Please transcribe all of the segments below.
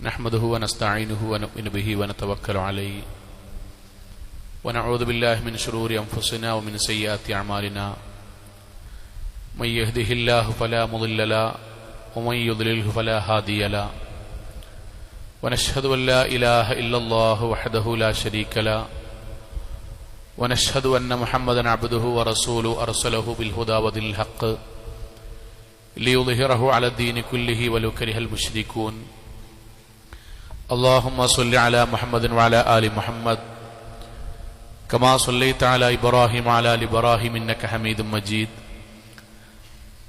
نحمده ونستعينه ونؤمن به ونتوكل عليه ونعوذ بالله من شرور أنفسنا ومن سيئات أعمالنا من يهده الله فلا مضل له ومن يضلله فلا هادي له ونشهد أن لا إله إلا الله وحده لا شريك له ونشهد أن محمدا عبده ورسوله أرسله بالهدى ودين الحق ليظهره على الدين كله ولو كره المشركون اللهم صل على محمد وعلى آل محمد كما صليت على إبراهيم وعلى آل إبراهيم إنك حميد مجيد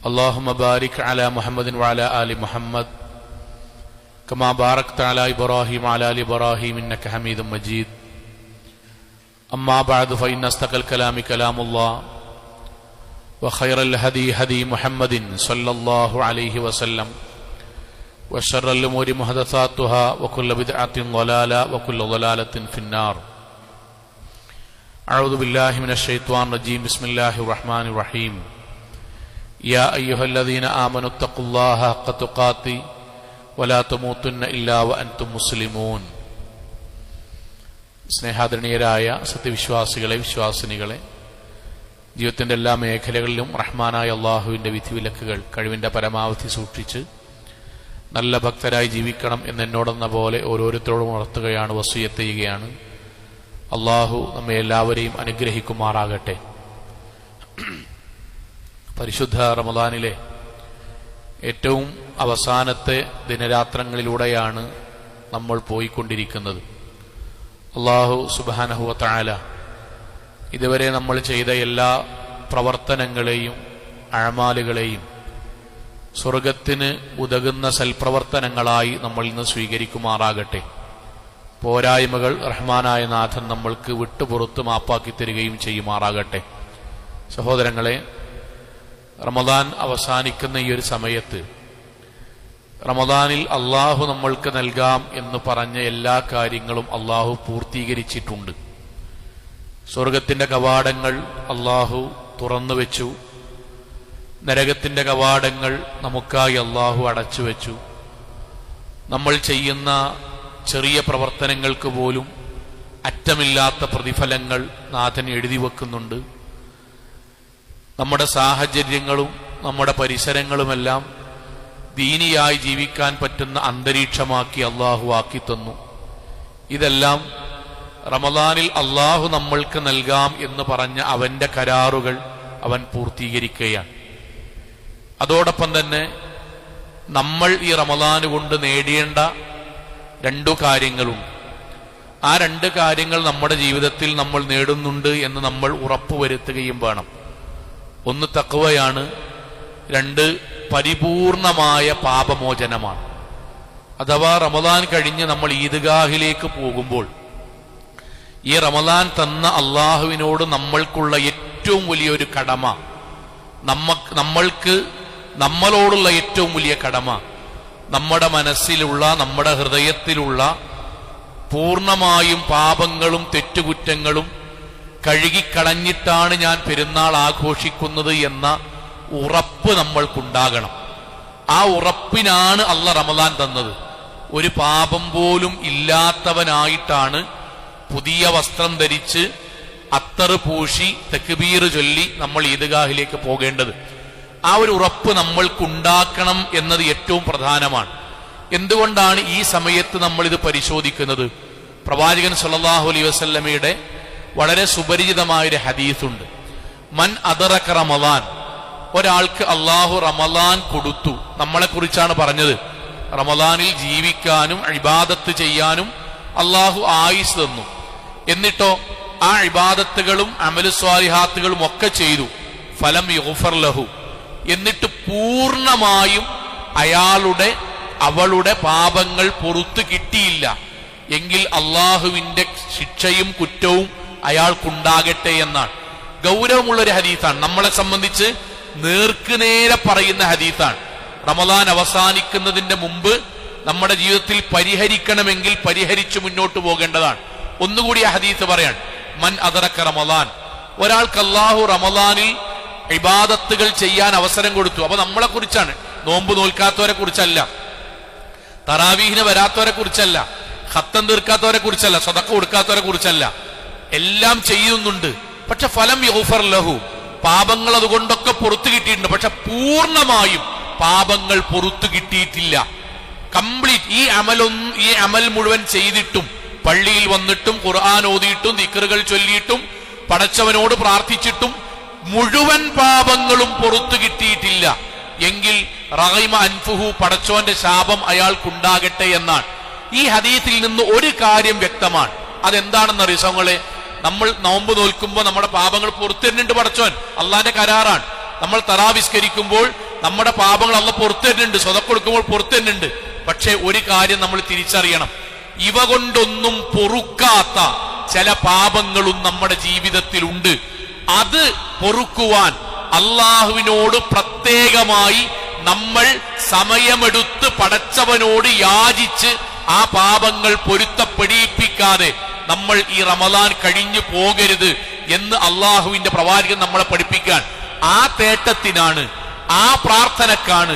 اللهم بارك على محمد وعلى آل محمد كما باركت على إبراهيم وعلى آل إبراهيم إنك حميد مجيد أما بعد فإن أصدق الكلام كلام الله وخير الهدي هدي محمد صلى الله عليه وسلم وشر الأمور محدثاتها وكل بدعة ضلالة وكل ضلالة في النار أعوذ بالله من الشيطان الرجيم بسم الله الرحمن الرحيم يا أيها الذين آمنوا اتقوا الله حق تقاته ولا تموتن إلا وأنتم مسلمون സ്നേഹാദരണീയരായ സത്യവിശ്വാസികളെ വിശ്വാസിനികളെ, ജീവിതത്തിന്റെ എല്ലാ മേഖലകളിലും റഹ്മാനായ അള്ളാഹുവിന്റെ വിധിവിലക്കുകൾ കഴിവിന്റെ പരമാവധി സൂക്ഷിച്ച് നല്ല ഭക്തരായി ജീവിക്കണം എന്നെന്നോടെന്ന പോലെ ഓരോരുത്തരോടും ഉണർത്തുകയാണ്, വസിയ്യത്ത് ചെയ്യുകയാണ്. അള്ളാഹു നമ്മെ എല്ലാവരെയും അനുഗ്രഹിക്കുമാറാകട്ടെ. പരിശുദ്ധ റമദാനിലെ ഏറ്റവും അവസാനത്തെ ദിനരാത്രങ്ങളിലൂടെയാണ് നമ്മൾ പോയിക്കൊണ്ടിരിക്കുന്നത്. അള്ളാഹു സുബ്ഹാനഹു വ തആല ഇതുവരെ നമ്മൾ ചെയ്ത എല്ലാ പ്രവർത്തനങ്ങളെയും അഅമാലുകളെയും സ്വർഗത്തിന് ഉതകുന്ന സൽപ്രവർത്തനങ്ങളായി നമ്മൾ ഇന്ന് സ്വീകരിക്കുമാറാകട്ടെ. പോരായ്മകൾ റഹ്മാനായ നാഥൻ നമ്മൾക്ക് വിട്ടുപുറത്ത് മാപ്പാക്കി തരികയും ചെയ്യുമാറാകട്ടെ. സഹോദരങ്ങളെ, റമദാൻ അവസാനിക്കുന്ന ഈ ഒരു സമയത്ത് റമദാനിൽ അള്ളാഹു നമ്മൾക്ക് നൽകാം എന്ന് പറഞ്ഞ എല്ലാ കാര്യങ്ങളും അള്ളാഹു പൂർത്തീകരിച്ചിട്ടുണ്ട്. സ്വർഗത്തിന്റെ കവാടങ്ങൾ അള്ളാഹു തുറന്നു വെച്ചു. നരകത്തിന്റെ കവാടങ്ങൾ നമുക്കായി അള്ളാഹു അടച്ചു വെച്ചു. നമ്മൾ ചെയ്യുന്ന ചെറിയ പ്രവർത്തനങ്ങൾക്ക് പോലും അറ്റമില്ലാത്ത പ്രതിഫലങ്ങൾ നാഥൻ എഴുതി വെക്കുന്നുണ്ട്. നമ്മുടെ സാഹചര്യങ്ങളും നമ്മുടെ പരിസരങ്ങളുമെല്ലാം ദീനിയായി ജീവിക്കാൻ പറ്റുന്ന അന്തരീക്ഷമാക്കി അള്ളാഹു ആക്കി തന്നു. ഇതെല്ലാം റമദാനിൽ അള്ളാഹു നമ്മൾക്ക് നൽകാം എന്ന് പറഞ്ഞ അവന്റെ കരാറുകൾ അവൻ പൂർത്തീകരിക്കുകയാണ്. അതോടൊപ്പം തന്നെ നമ്മൾ ഈ റമദാൻ കൊണ്ട് നേടേണ്ട രണ്ടു കാര്യങ്ങളുണ്ട്. ആ രണ്ട് കാര്യങ്ങൾ നമ്മുടെ ജീവിതത്തിൽ നമ്മൾ നേടുന്നുണ്ട് എന്ന് നമ്മൾ ഉറപ്പുവരുത്തുകയും വേണം. ഒന്ന് തഖ്വയാണ്, രണ്ട് പരിപൂർണമായ പാപമോചനമാണ്. അഥവാ റമദാൻ കഴിഞ്ഞ് നമ്മൾ ഈദ്ഗാഹിലേക്ക് പോകുമ്പോൾ ഈ റമദാൻ തന്ന അള്ളാഹുവിനോട് നമ്മൾക്കുള്ള ഏറ്റവും വലിയൊരു കടമ, നമ്മൾക്ക് നമ്മളോടുള്ള ഏറ്റവും വലിയ കടമ, നമ്മുടെ മനസ്സിലുള്ള നമ്മുടെ ഹൃദയത്തിലുള്ള പൂർണ്ണമായും പാപങ്ങളും തെറ്റുകുറ്റങ്ങളും കഴുകിക്കളഞ്ഞിട്ടാണ് ഞാൻ പെരുന്നാൾ ആഘോഷിക്കുന്നത് എന്ന ഉറപ്പ് നമ്മൾക്കുണ്ടാകണം. ആ ഉറപ്പിനാണ് അള്ളാഹ് റമദാൻ തന്നത്. ഒരു പാപം പോലും ഇല്ലാത്തവനായിട്ടാണ് പുതിയ വസ്ത്രം ധരിച്ച് അത്തറ് പൂശി തക്ബീർ ചൊല്ലി നമ്മൾ ഈദ്ഗാഹിലേക്ക് പോകേണ്ടത്. ആ ഒരു ഉറപ്പ് നമ്മൾക്കുണ്ടാക്കണം എന്നത് ഏറ്റവും പ്രധാനമാണ്. എന്തുകൊണ്ടാണ് ഈ സമയത്ത് നമ്മൾ ഇത് പരിശോധിക്കുന്നത്? പ്രവാചകൻ സല്ലല്ലാഹു അലൈഹി വസല്ലമയുടെ വളരെ സുപരിചിതമായൊരു ഹദീസുണ്ട്. മൻ അദറക റമദാൻ, ഒരാൾക്ക് അള്ളാഹു റമദാൻ കൊടുത്തു. നമ്മളെ കുറിച്ചാണ് പറഞ്ഞത്. റമദാനിൽ ജീവിക്കാനും ഇബാദത്ത് ചെയ്യാനും അള്ളാഹു ആയുസ് തന്നു. എന്നിട്ടോ ആ ഇബാദത്തുകളും അമലു സ്വാലിഹാത്തുകളും ഒക്കെ ചെയ്തു. ഫലം യുഗ്ഫർ ലഹു, എന്നിട്ട് പൂർണ്ണമായും അവളുടെ പാപങ്ങൾ പുറത്തു കിട്ടിയില്ല എങ്കിൽ അള്ളാഹുവിന്റെ ശിക്ഷയും കുറ്റവും അയാൾക്കുണ്ടാകട്ടെ എന്നാണ്. ഗൗരവമുള്ളൊരു ഹദീസാണ്. നമ്മളെ സംബന്ധിച്ച് നേർക്കുനേരെ പറയുന്ന ഹദീസാണ്. റമദാൻ അവസാനിക്കുന്നതിന്റെ മുമ്പ് നമ്മുടെ ജീവിതത്തിൽ പരിഹരിക്കണമെങ്കിൽ പരിഹരിച്ചു മുന്നോട്ട് പോകേണ്ടതാണ്. ഒന്നുകൂടി ആ ഹദീസ് പറയാൻ, മൻ അദറക റമദാൻ, ഒരാൾക്ക് അല്ലാഹു റമദാനിൽ ഇബാദത്തുകൾ ചെയ്യാൻ അവസരം കൊടുത്തു. അപ്പൊ നമ്മളെ കുറിച്ചാണ്, നോമ്പ് നോൽക്കാത്തവരെ കുറിച്ചല്ല. തറാവീഹിന് വരാത്തവരെ കുറിച്ചല്ല, ഖത്തം തീർക്കാത്തവരെ കുറിച്ചല്ല, സദഖ കൊടുക്കാത്തവരെ കുറിച്ചല്ല. എല്ലാം ചെയ്യുന്നുണ്ട്, പക്ഷെ ഫലം യഗ്ഫർ ലഹു, പാപങ്ങൾ അതുകൊണ്ടൊക്കെ പുറത്തു കിട്ടിയിട്ടുണ്ട്. പക്ഷെ പൂർണ്ണമായും പാപങ്ങൾ പുറത്തു കിട്ടിയിട്ടില്ല. കംപ്ലീറ്റ് ഈ അമൽ മുഴുവൻ ചെയ്തിട്ടും, പള്ളിയിൽ വന്നിട്ടും ഖുർആൻ ഓതിയിട്ടും ദിക്റുകൾ ചൊല്ലിയിട്ടും പടച്ചവനോട് പ്രാർത്ഥിച്ചിട്ടും മുഴുവൻ പാപങ്ങളും പുറത്തു കിട്ടിയിട്ടില്ല എങ്കിൽ റഗൈമ അൻഫുഹു, പടച്ചോന്റെ ശാപം അയാൾക്കുണ്ടാകട്ടെ എന്നാണ്. ഈ ഹദീസിൽ നിന്ന് ഒരു കാര്യം വ്യക്തമാണ്. അതെന്താണെന്ന് അറിയുങ്ങളെ, നമ്മൾ നോമ്പ് നോൽക്കുമ്പോൾ നമ്മുടെ പാപങ്ങൾ പുറത്തുതരുന്നുണ്ട് പടച്ചോൻ, അള്ളാന്റെ കരാറാണ്. നമ്മൾ തറാവിസ്കരിക്കുമ്പോൾ നമ്മുടെ പാപങ്ങൾ അള്ള പുറത്തുതരുന്നുണ്ട്, സ്വതക്ക കൊടുക്കുമ്പോൾ പുറത്തുതരുന്നുണ്ട്. പക്ഷെ ഒരു കാര്യം നമ്മൾ തിരിച്ചറിയണം, ഇവ കൊണ്ടൊന്നും പൊറുക്കാത്ത ചില പാപങ്ങളും നമ്മുടെ ജീവിതത്തിലുണ്ട്. അത് പൊറുക്കുവാൻ അള്ളാഹുവിനോട് പ്രത്യേകമായി നമ്മൾ സമയമെടുത്ത് പടച്ചവനോട് യാചിച്ച് ആ പാപങ്ങൾ പൊരുത്തപ്പെടിയിപ്പിക്കാതെ നമ്മൾ ഈ റമദാൻ കഴിഞ്ഞു പോകരുത് എന്ന് അള്ളാഹുവിന്റെ പ്രവാചകൻ നമ്മളെ പഠിപ്പിക്കാൻ. ആ തേട്ടത്തിനാണ്, ആ പ്രാർത്ഥനക്കാണ്,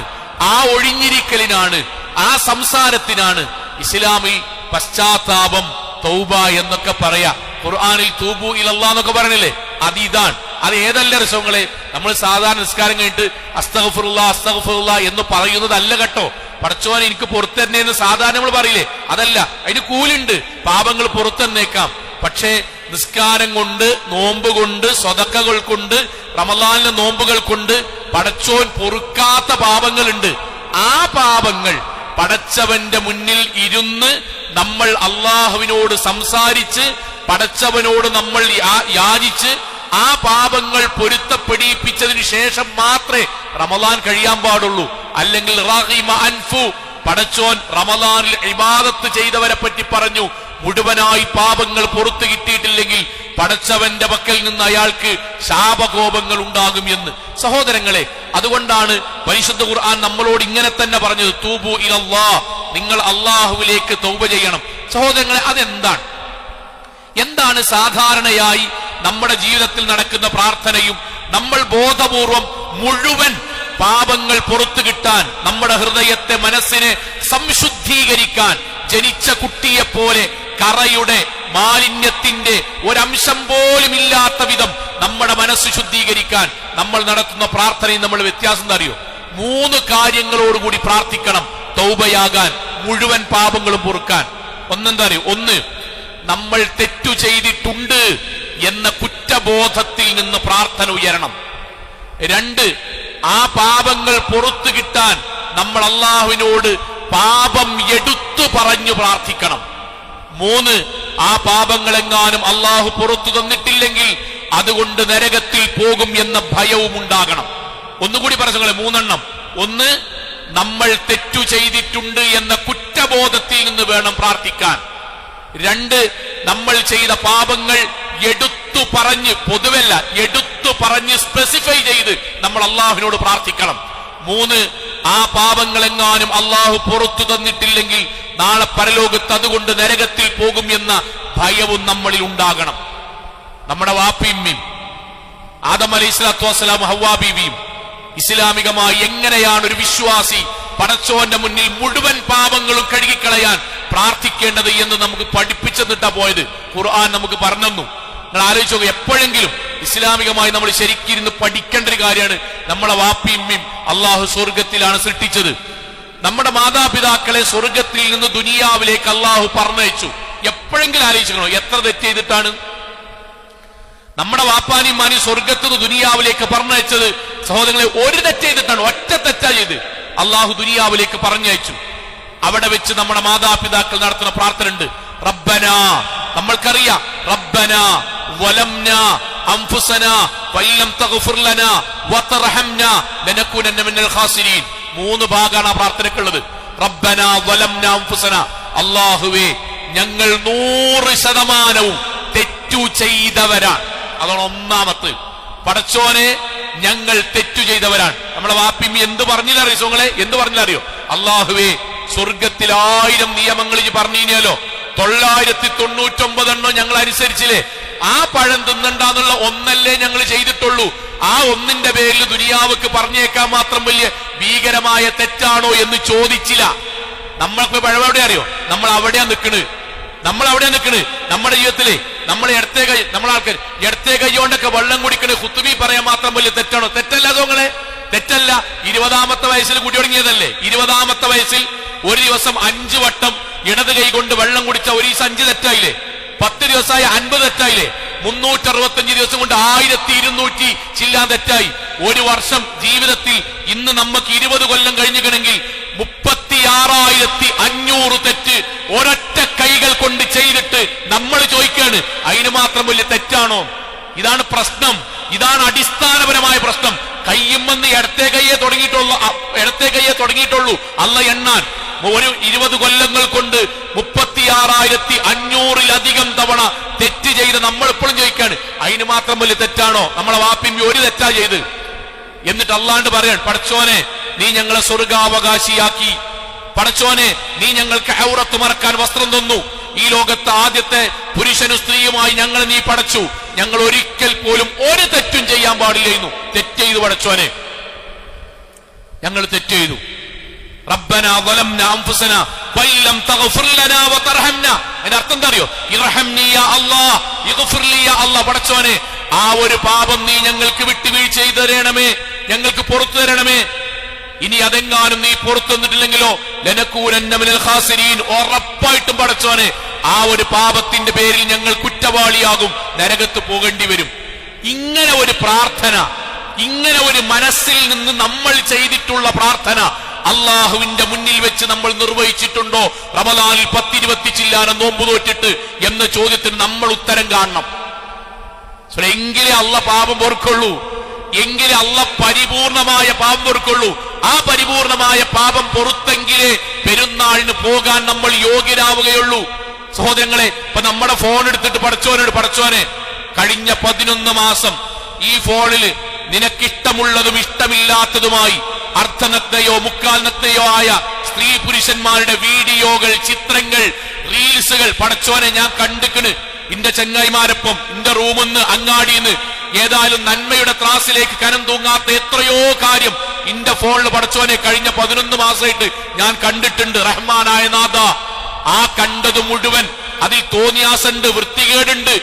ആ ഒഴിഞ്ഞിരിക്കലിനാണ്, ആ സംസാരത്തിനാണ് ഇസ്ലാമിൽ പശ്ചാത്താപം, തൗബ എന്നൊക്കെ പറയാ. ഖുർആനിൽ തൂബു ഇലല്ലാഹ് എന്നൊക്കെ പറഞ്ഞില്ലേ, അതിതാണ്. അത് ഏതല്ല രസങ്ങളെ, നമ്മൾ സാധാരണ നിസ്കാരം കഴിഞ്ഞിട്ട് അസ്തഗ്ഫിറുല്ലാഹ് അസ്തഗ്ഫിറുല്ലാഹ് എന്ന് പറയുന്നതല്ല കേട്ടോ. പടച്ചോൻ എനിക്ക് പുറത്തന്നേന്ന് സാധാരണ നമ്മൾ പറയില്ലേ, അതല്ല. അതിന് കൂലുണ്ട്, പാപങ്ങൾ പുറത്തന്നേക്കാം. പക്ഷേ നിസ്കാരം കൊണ്ട്, നോമ്പ് കൊണ്ട്, സ്വതക്കകൾ കൊണ്ട്, റമളാനിലെ നോമ്പുകൾ കൊണ്ട് പടച്ചോൻ പൊറുക്കാത്ത പാപങ്ങളുണ്ട്. ആ പാപങ്ങൾ പടച്ചവന്റെ മുന്നിൽ ഇരുന്ന് നമ്മൾ അള്ളാഹുവിനോട് സംസാരിച്ച് പടച്ചവനോട് നമ്മൾ യാചിച്ച് ആ പാപങ്ങൾ പൊരുത്തപ്പെടിയിപ്പിച്ചതിന് ശേഷം മാത്രമേ റമളാൻ കഴിയാൻ പാടുള്ളൂ. അല്ലെങ്കിൽ റഗീമ അൻഫു, പടച്ചോൻ റമളാനിൽ ഇബാദത്ത് ചെയ്തവരെ പറ്റി പറഞ്ഞു, മുഴുവനായി പാപങ്ങൾ പുറത്തു കിട്ടിയിട്ടില്ലെങ്കിൽ പടച്ചവന്റെ പക്കൽ നിന്ന് അയാൾക്ക് ശാപകോപങ്ങൾ ഉണ്ടാകും എന്ന്. സഹോദരങ്ങളെ, അതുകൊണ്ടാണ് പരിശുദ്ധ ഖുർആൻ നമ്മളോട് ഇങ്ങനെ തന്നെ പറഞ്ഞത്, തൂബു ഇലല്ലാഹ്, നിങ്ങൾ അള്ളാഹുവിലേക്ക് തൗബ ചെയ്യണം. സഹോദരങ്ങളെ, എന്താണ് സാധാരണയായി നമ്മുടെ ജീവിതത്തിൽ നടക്കുന്ന പ്രാർത്ഥനയും? നമ്മൾ ബോധപൂർവം മുഴുവൻ പാപങ്ങൾ പുറത്തു കിട്ടാൻ, നമ്മുടെ ഹൃദയത്തെ, മനസ്സിനെ സംശുദ്ധീകരിക്കാൻ, ജനിച്ച കുട്ടിയെപ്പോലെ കറയുടെ, മാലിന്യത്തിന്റെ ഒരംശം പോലും ഇല്ലാത്ത വിധം നമ്മുടെ മനസ്സ് ശുദ്ധീകരിക്കാൻ നമ്മൾ നടത്തുന്ന പ്രാർത്ഥനയും നമ്മൾ വ്യത്യാസം അറിയോ? 3 കാര്യങ്ങളോടുകൂടി പ്രാർത്ഥിക്കണം തൗബയാകാൻ, മുഴുവൻ പാപങ്ങളും പൊറുക്കാൻ. ഒന്നെന്താ അറിയോ? 1, നമ്മൾ തെറ്റു ചെയ്തിട്ടുണ്ട് എന്ന കുറ്റബോധത്തിൽ നിന്ന് പ്രാർത്ഥന ഉയരണം. 2, ആ പാപങ്ങൾ പുറത്തു കിട്ടാൻ നമ്മൾ അള്ളാഹുവിനോട് പാപം എടുത്തു പറഞ്ഞു പ്രാർത്ഥിക്കണം. 3, ആ പാപങ്ങളെങ്ങാനും അള്ളാഹു പുറത്തു തന്നിട്ടില്ലെങ്കിൽ അതുകൊണ്ട് നരകത്തിൽ പോകും എന്ന ഭയവും ഉണ്ടാകണം. ഒന്നുകൂടി പറഞ്ഞങ്ങളെ, 3 1, നമ്മൾ തെറ്റു ചെയ്തിട്ടുണ്ട് എന്ന കുറ്റബോധത്തിൽ നിന്ന് വേണം പ്രാർത്ഥിക്കാൻ. 2, നമ്മൾ ചെയ്ത പാപങ്ങൾ എടുത്തു പറഞ്ഞ്, പൊതുവല്ല, എടുത്തു പറഞ്ഞ് സ്പെസിഫൈ ചെയ്ത് നമ്മൾ അള്ളാഹുവിനോട് പ്രാർത്ഥിക്കണം. 3, ആ പാപങ്ങളെങ്ങാനും അള്ളാഹു പുറത്തു തന്നിട്ടില്ലെങ്കിൽ നാളെ പരലോകത്ത് അതുകൊണ്ട് നരകത്തിൽ പോകും എന്ന ഭയവും നമ്മളിൽ ഉണ്ടാകണം. നമ്മുടെ വാപ്പിയമ്മയും ആദം അലൈഹിസ്സലാത്തു വസ്സലാം ഹവ്വാ ബീവിയും ഇസ്ലാമികമായി എങ്ങനെയാണ് ഒരു വിശ്വാസി പടച്ചോന്റെ മുന്നിൽ മുഴുവൻ പാപങ്ങളും കഴുകിക്കളയാൻ പ്രാർത്ഥിക്കേണ്ടത് എന്ന് നമുക്ക് പഠിപ്പിച്ചു തന്നിട്ടാ പോയത്. ഖുർആൻ നമുക്ക് പറഞ്ഞു. നിങ്ങൾ ആലോചിച്ചു നോക്കുക, എപ്പോഴെങ്കിലും ഇസ്ലാമികമായി നമ്മൾ ശരിക്കിരുന്ന് പഠിക്കേണ്ട ഒരു കാര്യമാണ്. നമ്മളെ വാപ്പിയമ്മയും അള്ളാഹു സ്വർഗത്തിലാണ് സൃഷ്ടിച്ചത്. നമ്മുടെ മാതാപിതാക്കളെ സ്വർഗത്തിൽ നിന്ന് ദുനിയാവിലേക്ക് അള്ളാഹു പറഞ്ഞയച്ചു. എപ്പോഴെങ്കിലും ആലോചിക്കണോ എത്ര തെറ്റ് ചെയ്തിട്ടാണ് നമ്മുടെ വാപ്പാനിയും മാനി സ്വർഗത്തിൽ നിന്ന് ദുനിയാവിലേക്ക് പറഞ്ഞയച്ചത്? സഹോദരങ്ങളെ, ഒരു തെറ്റ് ചെയ്തിട്ടാണ്, ഒറ്റ തെറ്റാ ചെയ്ത് അള്ളാഹു ദുനിയാവിലേക്ക് പറഞ്ഞയച്ചു. അവിടെ വെച്ച് നമ്മുടെ മാതാപിതാക്കൾ നടത്തുന്ന പ്രാർത്ഥന ഉണ്ട്. റബ്ബന, നമ്മൾക്കറിയാം, റബ്ബന വലംനാ അൻഫുസനാ വല്ലം തഗ്ഫിർ ലനാ വതർഹംനാ ലനകൂനന്ന മിനൽ ഖാസിരീൻ. 3 ഭാഗമാണ് ആ പ്രാർത്ഥനയ്ക്കുള്ളത്. റബ്ബന വലംനാ അൻഫുസനാ, അല്ലാഹുവേ ഞങ്ങൾ 100% തെറ്റു ചെയ്തവരാണ്. അതാണ് ഒന്നാമത്തെ. പടച്ചോനെ, ഞങ്ങൾ തെറ്റു ചെയ്തവരാണ്. നമ്മളെ വാപ്പിമ്മി എന്ത് പറഞ്ഞില്ലറിയോ സോങ്ങളെ? എന്ത് പറഞ്ഞില്ലറിയോ? അല്ലാഹുവേ, സ്വർഗത്തിൽ 1000 നിയമങ്ങൾ പറഞ്ഞിനല്ലോ, 999 ഞങ്ങൾ അനുസരിച്ചില്ലേ? ആ പഴം തിന്നണ്ടെന്നുള്ള ഒന്നല്ലേ ഞങ്ങൾ ചെയ്തിട്ടുള്ളൂ. ആ ഒന്നിന്റെ പേരിൽ ദുനിയാവുക്ക് പറഞ്ഞേക്കാൻ മാത്രം വലിയ ഭീകരമായ തെറ്റാണോ എന്ന് ചോദിച്ചില്ല. നമ്മൾക്ക് പഴവെവിടെ അറിയോ? നമ്മൾ അവിടെയാ നിൽക്കണ്. നമ്മുടെ ജീവിതത്തില് നമ്മൾ നമ്മളെ ആൾക്കാർ ഇടത്തെ കൈകൊണ്ടൊക്കെ വെള്ളം കുടിക്കണേ ഖുത്ബി പറയാൻ മാത്രം വലിയ തെറ്റാണോ? തെറ്റല്ല തോങ്ങളെ, തെറ്റല്ല. 20-ാമത്തെ വയസ്സിൽ കുടി തുടങ്ങിയതല്ലേ? 20-ാമത്തെ വയസ്സിൽ ഒരു ദിവസം 5 വട്ടം ഇടത് കൈ കൊണ്ട് വെള്ളം കുടിച്ച ഒരു ദിവസം 5 തെറ്റായില്ലേ? 10 ദിവസമായി 50 തെറ്റായില്ലേ? 365 ദിവസം കൊണ്ട് 1200 ചില്ലാൻ തെറ്റായി. ഒരു വർഷം ജീവിതത്തിൽ ഇന്ന് നമുക്ക് 20 കൊല്ലം കഴിഞ്ഞിട്ടുണ്ടെങ്കിൽ 36,500 തെറ്റ് ഒരൊറ്റ കൈകൾ കൊണ്ട് ചെയ്തിട്ട് നമ്മൾ ചോദിക്കാണ് അതിന് മാത്രം വലിയ തെറ്റാണോ? ഇതാണ് പ്രശ്നം, ഇതാണ് അടിസ്ഥാനപരമായ പ്രശ്നം. കയ്യുമെന്ന് ഇടത്തെ കയ്യെ തുടങ്ങിയിട്ടുള്ളൂ അല്ല എണ്ണാൻ. ഒരു 20 കൊല്ലങ്ങൾ കൊണ്ട് 36,500-ലധികം തവണ തെറ്റ് ചെയ്ത് നമ്മൾ എപ്പോഴും ചോദിക്കാണ് അതിന് മാത്രം വലിയ തെറ്റാണോ? നമ്മളെ വാപ്പിമ്പി ഒരു തെറ്റാ ചെയ്ത്. എന്നിട്ട് അല്ലാണ്ട് പറയാൻ, പടച്ചോനെ നീ ഞങ്ങളെ സ്വർഗാവകാശിയാക്കി, പടച്ചോനെ നീ ഞങ്ങൾക്ക് ഔറത്ത് മറക്കാൻ വസ്ത്രം തന്നു, ഈ ലോകത്തെ ആദ്യത്തെ പുരുഷനും സ്ത്രീയുമായി ഞങ്ങളെ നീ പടച്ചു, ഞങ്ങൾ ഒരിക്കൽ പോലും ഒരു തെറ്റും ചെയ്യാൻ പാടില്ലായിരുന്നു. തെറ്റ് ചെയ്തു പടച്ചോനെ, ഞങ്ങൾ തെറ്റ് ചെയ്തു. റബ്ബനാ ളലംനാ അൻഫുസനാ വല്ലം തഗ്ഫിർ ലനാ വതർഹംനാ. അതിന്റെ അർത്ഥം എന്താ അറിയോ? ഇർഹംനി യാ അല്ലാഹ് ഇഗ്ഫിർ ലി യാ അല്ലാഹ്. പടച്ചോനെ ആ ഒരു പാപം നീ ഞങ്ങൾക്ക് വിട്ടുവീഴ്ച ചെയ്തു തരണമേ, ഞങ്ങൾക്ക് പുറത്തു തരണമേ. ഇനി അതെങ്ങാനും നീ പുറത്തു തന്നിട്ടില്ലെങ്കിലോ ലനകൂനന്ന മിനൽ ഖാസിരീൻ. ഉറപ്പായിട്ടും പടച്ചോനെ ആ ഒരു പാപത്തിന്റെ പേരിൽ ഞങ്ങൾ കുറ്റവാളിയാകും, നരകത്ത് പോകേണ്ടി വരും. ഇങ്ങനെ ഒരു പ്രാർത്ഥന, ഇങ്ങനെ ഒരു മനസ്സിൽ നിന്ന് നമ്മൾ ചെയ്തിട്ടുള്ള പ്രാർത്ഥന അള്ളാഹുവിന്റെ മുന്നിൽ വെച്ച് നമ്മൾ നിർവഹിച്ചിട്ടുണ്ടോ? റമദാനിൽ 10-20 ചില്ലാനം നോമ്പ് തോറ്റിട്ട് എന്ന ചോദ്യത്തിന് നമ്മൾ ഉത്തരം കാണണം. എങ്കിലേ അള്ള പാപം പൊറുക്കുള്ളൂ, എങ്കിലേ അള്ള പരിപൂർണമായ പാപം പൊറുക്കുള്ളൂ. ആ പരിപൂർണമായ പാപം പൊറുത്തെങ്കിലേ പെരുന്നാളിന് പോകാൻ നമ്മൾ യോഗ്യരാവുകയുള്ളൂ. സഹോദരങ്ങളെ, ഇപ്പൊ നമ്മുടെ ഫോൺ എടുത്തിട്ട് പടച്ചോനെ കഴിഞ്ഞ 11 മാസം ഈ ഫോണിൽ നിനക്കിഷ്ടമുള്ളതും ഇഷ്ടമില്ലാത്തതുമായി അർദ്ധനഗ്നയോ മുക്കാൽനഗ്നയോ ആയ സ്ത്രീ പുരുഷന്മാരുടെ വീഡിയോകൾ, ചിത്രങ്ങൾ, റീൽസുകൾ പടച്ചോനെ ഞാൻ കണ്ടിക്കണ്. ഇന്റെ ചങ്ങായിമാരൊപ്പം ഇന്റെ റൂമിന്ന് അങ്ങാടിന്ന് ഏതായാലും നന്മയുടെ ത്രാസിലേക്ക് കനം തൂങ്ങാത്ത എത്രയോ കാര്യം ഇന്റെ ഫോണിൽ പടച്ചോനെ കഴിഞ്ഞ 11 മാസമായിട്ട് ഞാൻ കണ്ടിട്ടുണ്ട്. റഹ്മാനായ നാഥ, ആ കണ്ടത് മുഴുവൻ അതിൽ തോന്നിയാസുണ്ട്, വൃത്തികേടുണ്ട്,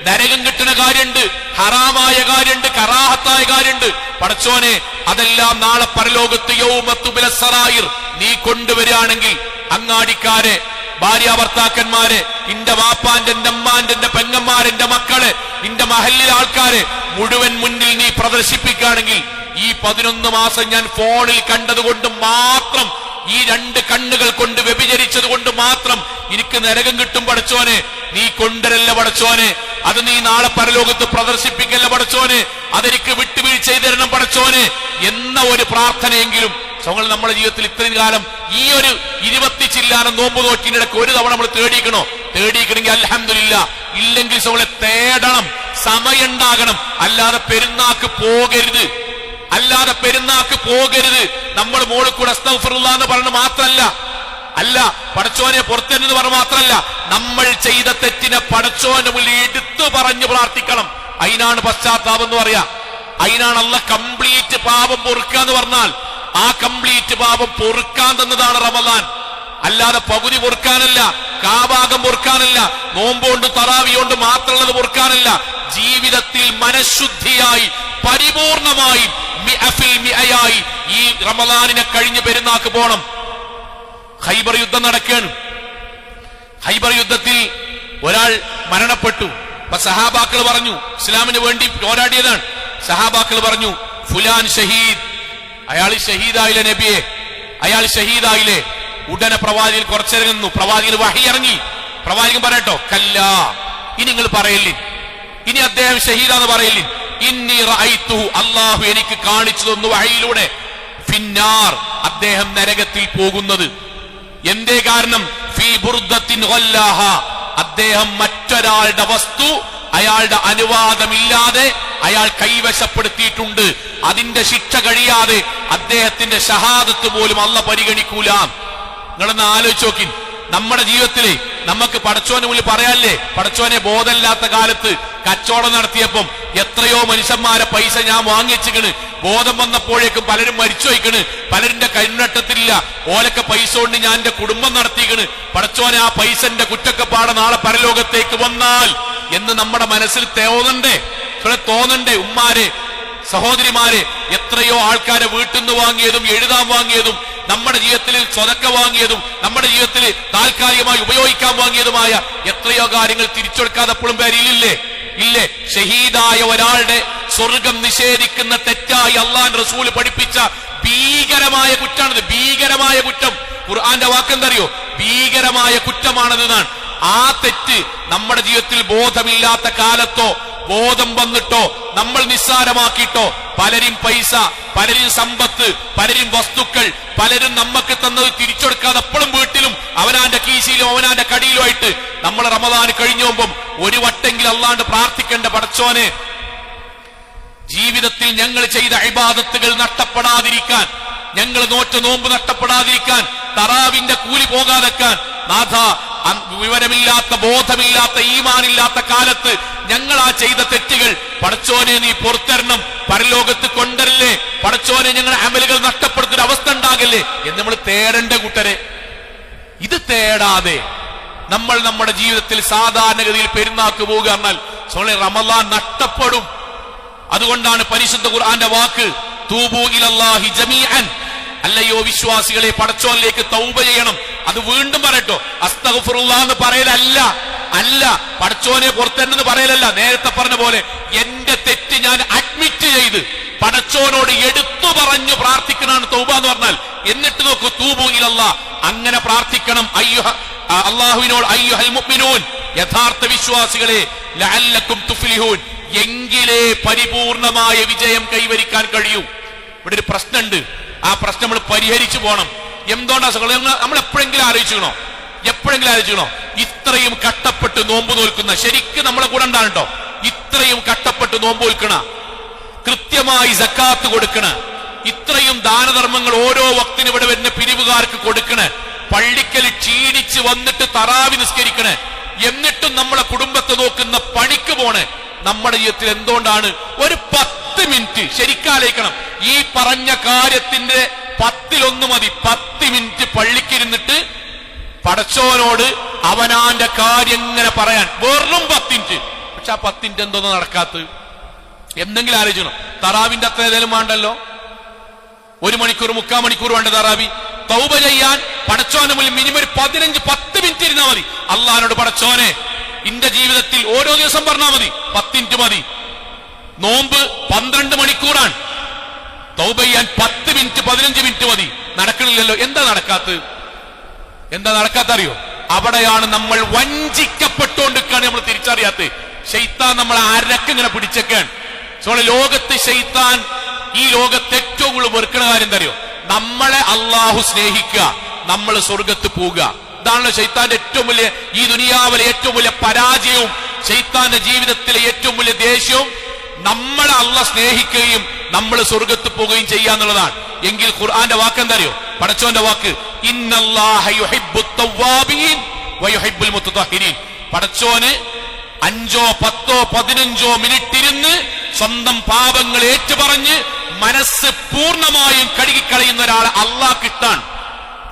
നരകം കിട്ടുന്ന കാര്യമുണ്ട്, ഹറാമായ കാര്യമുണ്ട്, കറാഹത്തായ കാര്യമുണ്ട്. പടച്ചോനെ അതെല്ലാം നാളെ പരലോകത്ത് യൗമത്തുബില സറായിർ നീ കൊണ്ടുവരികയാണെങ്കിൽ അങ്ങാടിക്കാരെ, ഭാര്യ ഭർത്താക്കന്മാരെ, ഇന്റെ വാപ്പാന്റെ, എന്റെ അമ്മാന്റെ, എന്റെ പെങ്ങന്മാരെ, എന്റെ മക്കളെ, ഇന്റെ മഹല്ലിലെ ആൾക്കാരെ മുഴുവൻ മുന്നിൽ നീ പ്രദർശിപ്പിക്കുകയാണെങ്കിൽ ഈ 11 മാസം ഞാൻ ഫോണിൽ കണ്ടത് കൊണ്ട് മാത്രം, ഈ 2 കണ്ണുകൾ കൊണ്ട് വ്യഭിചരിച്ചത് കൊണ്ട് മാത്രം എനിക്ക് നരകം കിട്ടും പടച്ചോനെ. നീ കൊണ്ടുവരല്ല പടച്ചോനെ, അത് നീ നാളെ പരലോകത്ത് പ്രദർശിപ്പിക്കല്ല പടച്ചോനെ, അതെനിക്ക് വിട്ടുവീഴ്ച ചെയ്തു തരണം പടച്ചോനെ എന്ന ഒരു പ്രാർത്ഥനയെങ്കിലും നമ്മുടെ ജീവിതത്തിൽ ഇത്രയും കാലം ഈ ഒരു 20 ചില്ലാനം നോമ്പ് നോക്കിനിടക്ക് ഒരു തവണ നമ്മൾ തേടിക്കണമെങ്കിൽ അൽഹംദുലില്ലാ. ഇല്ലെങ്കിൽ നമ്മളെ തേടണം, സമയമുണ്ടാകണം. അല്ലാതെ പെരുന്നാക്ക് പോകരുത്. നമ്മൾ മോളിൽ കൂടെ അസ്തഗ്ഫിറുല്ലാഹ് എന്ന് പറഞ്ഞ മാത്രല്ല, പടച്ചോനെ പുറത്തെന്ന് പറഞ്ഞ മാത്രല്ല, നമ്മൾ ചെയ്ത തെറ്റിനെ പടച്ചോന്റെ മുന്നിൽ എടുത്തു പറഞ്ഞു പ്രാർത്ഥിക്കണം. അതിനാണ് പശ്ചാത്താപം എന്ന് പറയാ. അതിനാണ് അല്ലാഹ് കംപ്ലീറ്റ് പാപം പൊറുക്കാന്ന് പറഞ്ഞാൽ ആ കംപ്ലീറ്റ് പാപം പൊറുക്കാൻ തന്നതാണ് റമദാൻ. അല്ലാതെ പകുതി പൊറുക്കാനല്ല, കാഭാഗം പൊറുക്കാനല്ല, നോമ്പുകൊണ്ട് തറാവിയോണ്ട് മാത്രമുള്ളത് പൊറുക്കാനല്ല. ജീവിതത്തിൽ മനഃശുദ്ധിയായി പരിപൂർണമായി മിഅയായി ഈ റമദാനിനെ കഴിഞ്ഞ് പെരുന്നാക്ക് പോണം. ഖൈബർ യുദ്ധം നടക്കുകയാണ്. ഖൈബർ യുദ്ധത്തിൽ ഒരാൾ മരണപ്പെട്ടു. അപ്പൊ സഹാബാക്കൾ പറഞ്ഞു, ഇസ്ലാമിന് വേണ്ടി പോരാടിയതാണ്. സഹാബാക്കൾ പറഞ്ഞു, ഫുലാൻ ഷഹീദ്, അയാൾ ഷഹീദായില്ലേ നബിയെ, അയാൾ ഷഹീദായില്ലേ. ഉടനെ പ്രവാചകൻ കുറച്ചിറങ്ങുന്നു. പ്രവാചകൻ വഹി ഇറങ്ങി. പ്രവാചകൻ പറയട്ടോ, കല്ലാ, ഇനി നിങ്ങൾ പറയില്ലേ, ഇനി അദ്ദേഹം ഷഹീദാന്ന് പറയില്ലേ. ഇന്നി റഅയ്തുഹു, അല്ലാഹു എനിക്ക് കാണിച്ചു തന്നു വഹയിലൂടെ, ഫിന്നാർ, അദ്ദേഹം നരകത്തിൽ പോകുന്നത്. എന്തേ കാരണം? ഫീ ബുർദത്തിൻ ഗല്ലാഹ, അദ്ദേഹം മറ്റൊരാളുടെ വസ്തു അയാളുടെ അനുവാദമില്ലാതെ അയാൾ കൈവശപ്പെടുത്തിയിട്ടുണ്ട്. അതിന്റെ ശിക്ഷ കഴിയാതെ അദ്ദേഹത്തിന്റെ ഷഹാദത്ത് പോലും അല്ലാഹു പരിഗണിക്കൂല. നിങ്ങളൊന്ന് ആലോചിച്ച് നോക്കി. നമ്മുടെ ജീവിതത്തില് നമുക്ക് പടച്ചോനെ മുന്നിൽ പറയാല്ലേ, പടച്ചോനെ ബോധമില്ലാത്ത കാലത്ത് കച്ചവടം നടത്തിയപ്പം എത്രയോ മനുഷ്യന്മാരെ പൈസ ഞാൻ വാങ്ങിച്ചിക്കണ്, ബോധം വന്നപ്പോഴേക്കും പലരും മരിച്ചു വയ്ക്കണ്, പലരുടെ കൈനട്ടത്തിലില്ല. ഓലൊക്കെ പൈസ കൊണ്ട് ഞാൻ എന്റെ കുടുംബം നടത്തിക്കണ്. പടച്ചോനെ, ആ പൈസന്റെ കുറ്റക്കപ്പാട് നാളെ പരലോകത്തേക്ക് വന്നാൽ എന്ന് നമ്മുടെ മനസ്സിൽ തോന്നണ്ടേ? ഉമ്മാരെ, സഹോദരിമാരെ, എത്രയോ ആൾക്കാരെ വീട്ടിൽ നിന്ന് വാങ്ങിയതും എഴുതാൻ വാങ്ങിയതും നമ്മുടെ ജീവിതത്തിൽ സ്വതക്ക വാങ്ങിയതും നമ്മുടെ ജീവിതത്തിൽ താൽക്കാലികമായി ഉപയോഗിക്കാൻ വാങ്ങിയതുമായ എത്രയോ കാര്യങ്ങൾ തിരിച്ചെടുക്കാതെ എപ്പോഴും പേരില്ലേ? ഇല്ലേ? ഷഹീദായ ഒരാളുടെ സ്വർഗം നിഷേധിക്കുന്ന തെറ്റായി അള്ളാഹുവിന്റെ റസൂൽ പഠിപ്പിച്ച ഭീകരമായ കുറ്റാണിത്. ഭീകരമായ കുറ്റം. ഖുർആന്റെ വാക്കെന്തറിയോ? ഭീകരമായ കുറ്റമാണതെന്നാണ്. ആ തെറ്റ് നമ്മുടെ ജീവിതത്തിൽ ബോധമില്ലാത്ത കാലത്തോ ബോധം വന്നിട്ടോ നമ്മൾ നിസ്സാരമാക്കിയിട്ടോ പലരും പൈസ, പലരും സമ്പത്ത്, പലരും വസ്തുക്കൾ, പലരും നമുക്ക് തന്നത് തിരിച്ചെടുക്കാതെ എപ്പോഴും വീട്ടിലും അവനാന്റെ കീശയിലും അവനാന്റെ കടിയിലും ആയിട്ട് നമ്മൾ റമദാൻ കഴിഞ്ഞു പോകുമ്പം ഒരു വട്ടെങ്കിലും അല്ലാണ്ട് പ്രാർത്ഥിക്കേണ്ട, പടച്ചോനെ, ജീവിതത്തിൽ ഞങ്ങൾ ചെയ്ത ഇബാദത്തുകൾ നഷ്ടപ്പെടാതിരിക്കാൻ, ഞങ്ങൾ നോറ്റ നോമ്പ് നഷ്ടപ്പെടാതിരിക്കാൻ, തറാവിന്റെ കൂലി പോകാതെക്കാൻ, നാഥ, വിവരമില്ലാത്ത ബോധമില്ലാത്ത ഈമാനില്ലാത്ത കാലത്ത് ഞങ്ങൾ ആ ചെയ്ത തെറ്റുകൾ പടച്ചോനെ നീ പുറത്തരണം, പരലോകത്ത് കൊണ്ടരല്ലേ, പടച്ചോനെ ഞങ്ങളുടെ അമലുകൾ നഷ്ടപ്പെടുത്തുന്ന അവസ്ഥ ഉണ്ടാകല്ലേ എന്ന് നമ്മൾ തേടേണ്ട കൂട്ടരെ. ഇത് തേടാതെ നമ്മൾ നമ്മുടെ ജീവിതത്തിൽ സാധാരണഗതിയിൽ പെരുന്നാക്ക് പോവുക എന്നാൽ റമളാൻ നഷ്ടപ്പെടും. അതുകൊണ്ടാണ് പരിശുദ്ധ ഖുർആന്റെ വാക്ക് തൂബു ഇലല്ലാഹി ജമീഅൻ, അല്ലയോ വിശ്വാസികളെ, പടച്ചോനിലേക്ക് തൗബ ചെയ്യണം. അത് വീണ്ടും പറയട്ടോ, അസ്തഗ്ഫിറുല്ലാഹ് എന്ന് പറയലല്ല, പടച്ചോനെ പുറത്തെന്ന് പറയലല്ല. നേരത്തെ പറഞ്ഞ പോലെ എന്റെ തെറ്റ് ഞാൻ അഡ്മിറ്റ് ചെയ്ത് പടച്ചോനോട് എടുത്തു പറഞ്ഞു പ്രാർത്ഥിക്കണമാണ് തൗബ എന്ന് പറഞ്ഞാൽ. എന്നിട്ട് നോക്കൂ, തൂബു ഇലല്ലാഹ്, അങ്ങനെ പ്രാർത്ഥിക്കണം. അല്ലാഹുവിനോട്, അയ്യുഹൽ മുഅ്മിനൂൻ, യഥാർത്ഥ വിശ്വാസികളെ, ലഅല്ലക്കും തുഫ്ലിഹൂൻ, എങ്കിലേ പരിപൂർണമായ വിജയം കൈവരിക്കാൻ കഴിയൂ. ഇവിടെ ഒരു പ്രശ്നമുണ്ട്, ആ പ്രശ്നം നമ്മൾ പരിഹരിച്ചു പോകണം. എന്തുകൊണ്ടാ നമ്മൾ എപ്പോഴെങ്കിലും ആലോചിക്കണോ? ഇത്രയും കഷ്ടപ്പെട്ട് നോമ്പ് നോൽക്കുന്ന, ശരിക്കും നമ്മളെ കൂടെ ഉണ്ടാകട്ടോ, ഇത്രയും കഷ്ടപ്പെട്ട് നോമ്പ് നോൽക്കണ, കൃത്യമായി സക്കാത്ത് കൊടുക്കണ, ഇത്രയും ദാനധർമ്മങ്ങൾ ഓരോ വക്തിന് ഇവിടെ വരുന്ന പിരിവുകാർക്ക് കൊടുക്കണ, പള്ളിക്കൽ ക്ഷീണിച്ച് വന്നിട്ട് തറാവി നിസ്കരിക്കണേ, എന്നിട്ടും നമ്മളെ കുടുംബത്തെ നോക്കുന്ന പണിക്ക് പോണേ. നമ്മുടെ ജീവിതത്തിൽ എന്തുകൊണ്ടാണ് ഒരു 10 മിനിറ്റ് ശരിക്കാലേക്കണം, ഈ പറഞ്ഞ കാര്യത്തിന്റെ 10-1 മതി, 10 മിനിറ്റ് പള്ളിക്കിരുന്നിട്ട് പടച്ചോനോട് അവനാന്റെ കാര്യം ഇങ്ങനെ പറയാൻ, വെറും 10 മിനിറ്റ്. പക്ഷെ ആ 10 മിനിറ്റ് എന്തോന്നും നടക്കാത്തത്? എന്തെങ്കിലും ആലോചിക്കണം. തറാവിന്റെ അത്ര ഏതായാലും വേണ്ടല്ലോ, 1 മണിക്കൂർ 3/4 മണിക്കൂർ വേണ്ട തറാവി. തൗബ ചെയ്യാൻ പടച്ചോന് മുന്നിൽ മിനിമം ഒരു 10 മിനിറ്റ് ഇരുന്നാൽ മതി. അള്ളാഹിനോട്, പടച്ചോനെ, ഇന്റെ ജീവിതത്തിൽ ഓരോ ദിവസം പറഞ്ഞാൽ മതി, 10 മിനിറ്റ് മതി. നോമ്പ് 12 മണിക്കൂറാണ്, തൗബ ചെയ്യാൻ 10 മിനിറ്റ് 15 മിനിറ്റ് മതി. നടക്കണില്ലല്ലോ. എന്താ നടക്കാത്ത അറിയോ? അവിടെയാണ് നമ്മൾ വഞ്ചിക്കപ്പെട്ടുകൊണ്ടിരിക്കുകയാണ്, നമ്മൾ തിരിച്ചറിയാത്ത. ശൈത്താൻ നമ്മളെ അരക്കിങ്ങനെ പിടിച്ചൊക്കെയാണ്. ലോകത്ത് ശൈത്താൻ ഈ ലോകത്ത് ഏറ്റവും കൂടുതൽ വെറുക്കണ കാര്യം എന്താ അറിയോ? നമ്മളെ അള്ളാഹു സ്നേഹിക്കുക, നമ്മൾ സ്വർഗത്ത് പോവുക. ഇതാണല്ലോ ശൈത്താന്റെ ഏറ്റവും വലിയ, ഈ ദുനിയാവിലെ ഏറ്റവും വലിയ പരാജയവും ശൈത്താന്റെ ജീവിതത്തിലെ ഏറ്റവും വലിയ ദേഷ്യവും നമ്മളെ അള്ളാഹ് സ്നേഹിക്കുകയും നമ്മൾ സ്വർഗത്ത് പോവുകയും ചെയ്യാന്നുള്ളതാണ്. എങ്കിൽ ഖുർആന്റെ വാക്ക് എന്താ അറിയോ? പടച്ചോന്റെ വാക്ക്, ഇന്നല്ലാഹ യുഹിബ്ബുത് തവ്വാബീൻ വയുഹിബ്ബുൽ മുതതഹിരീൻ. പടച്ചോന് 5, 10, 15 മിനിറ്റ് ഇരുന്ന് സ്വന്തം പാപങ്ങൾ ഏറ്റുപറഞ്ഞ് മനസ്സ് പൂർണ്ണമായും കഴുകിക്കളയുന്ന ഒരാളെ അള്ളാഹ്ക്ക് ഇഷ്ടാണ്,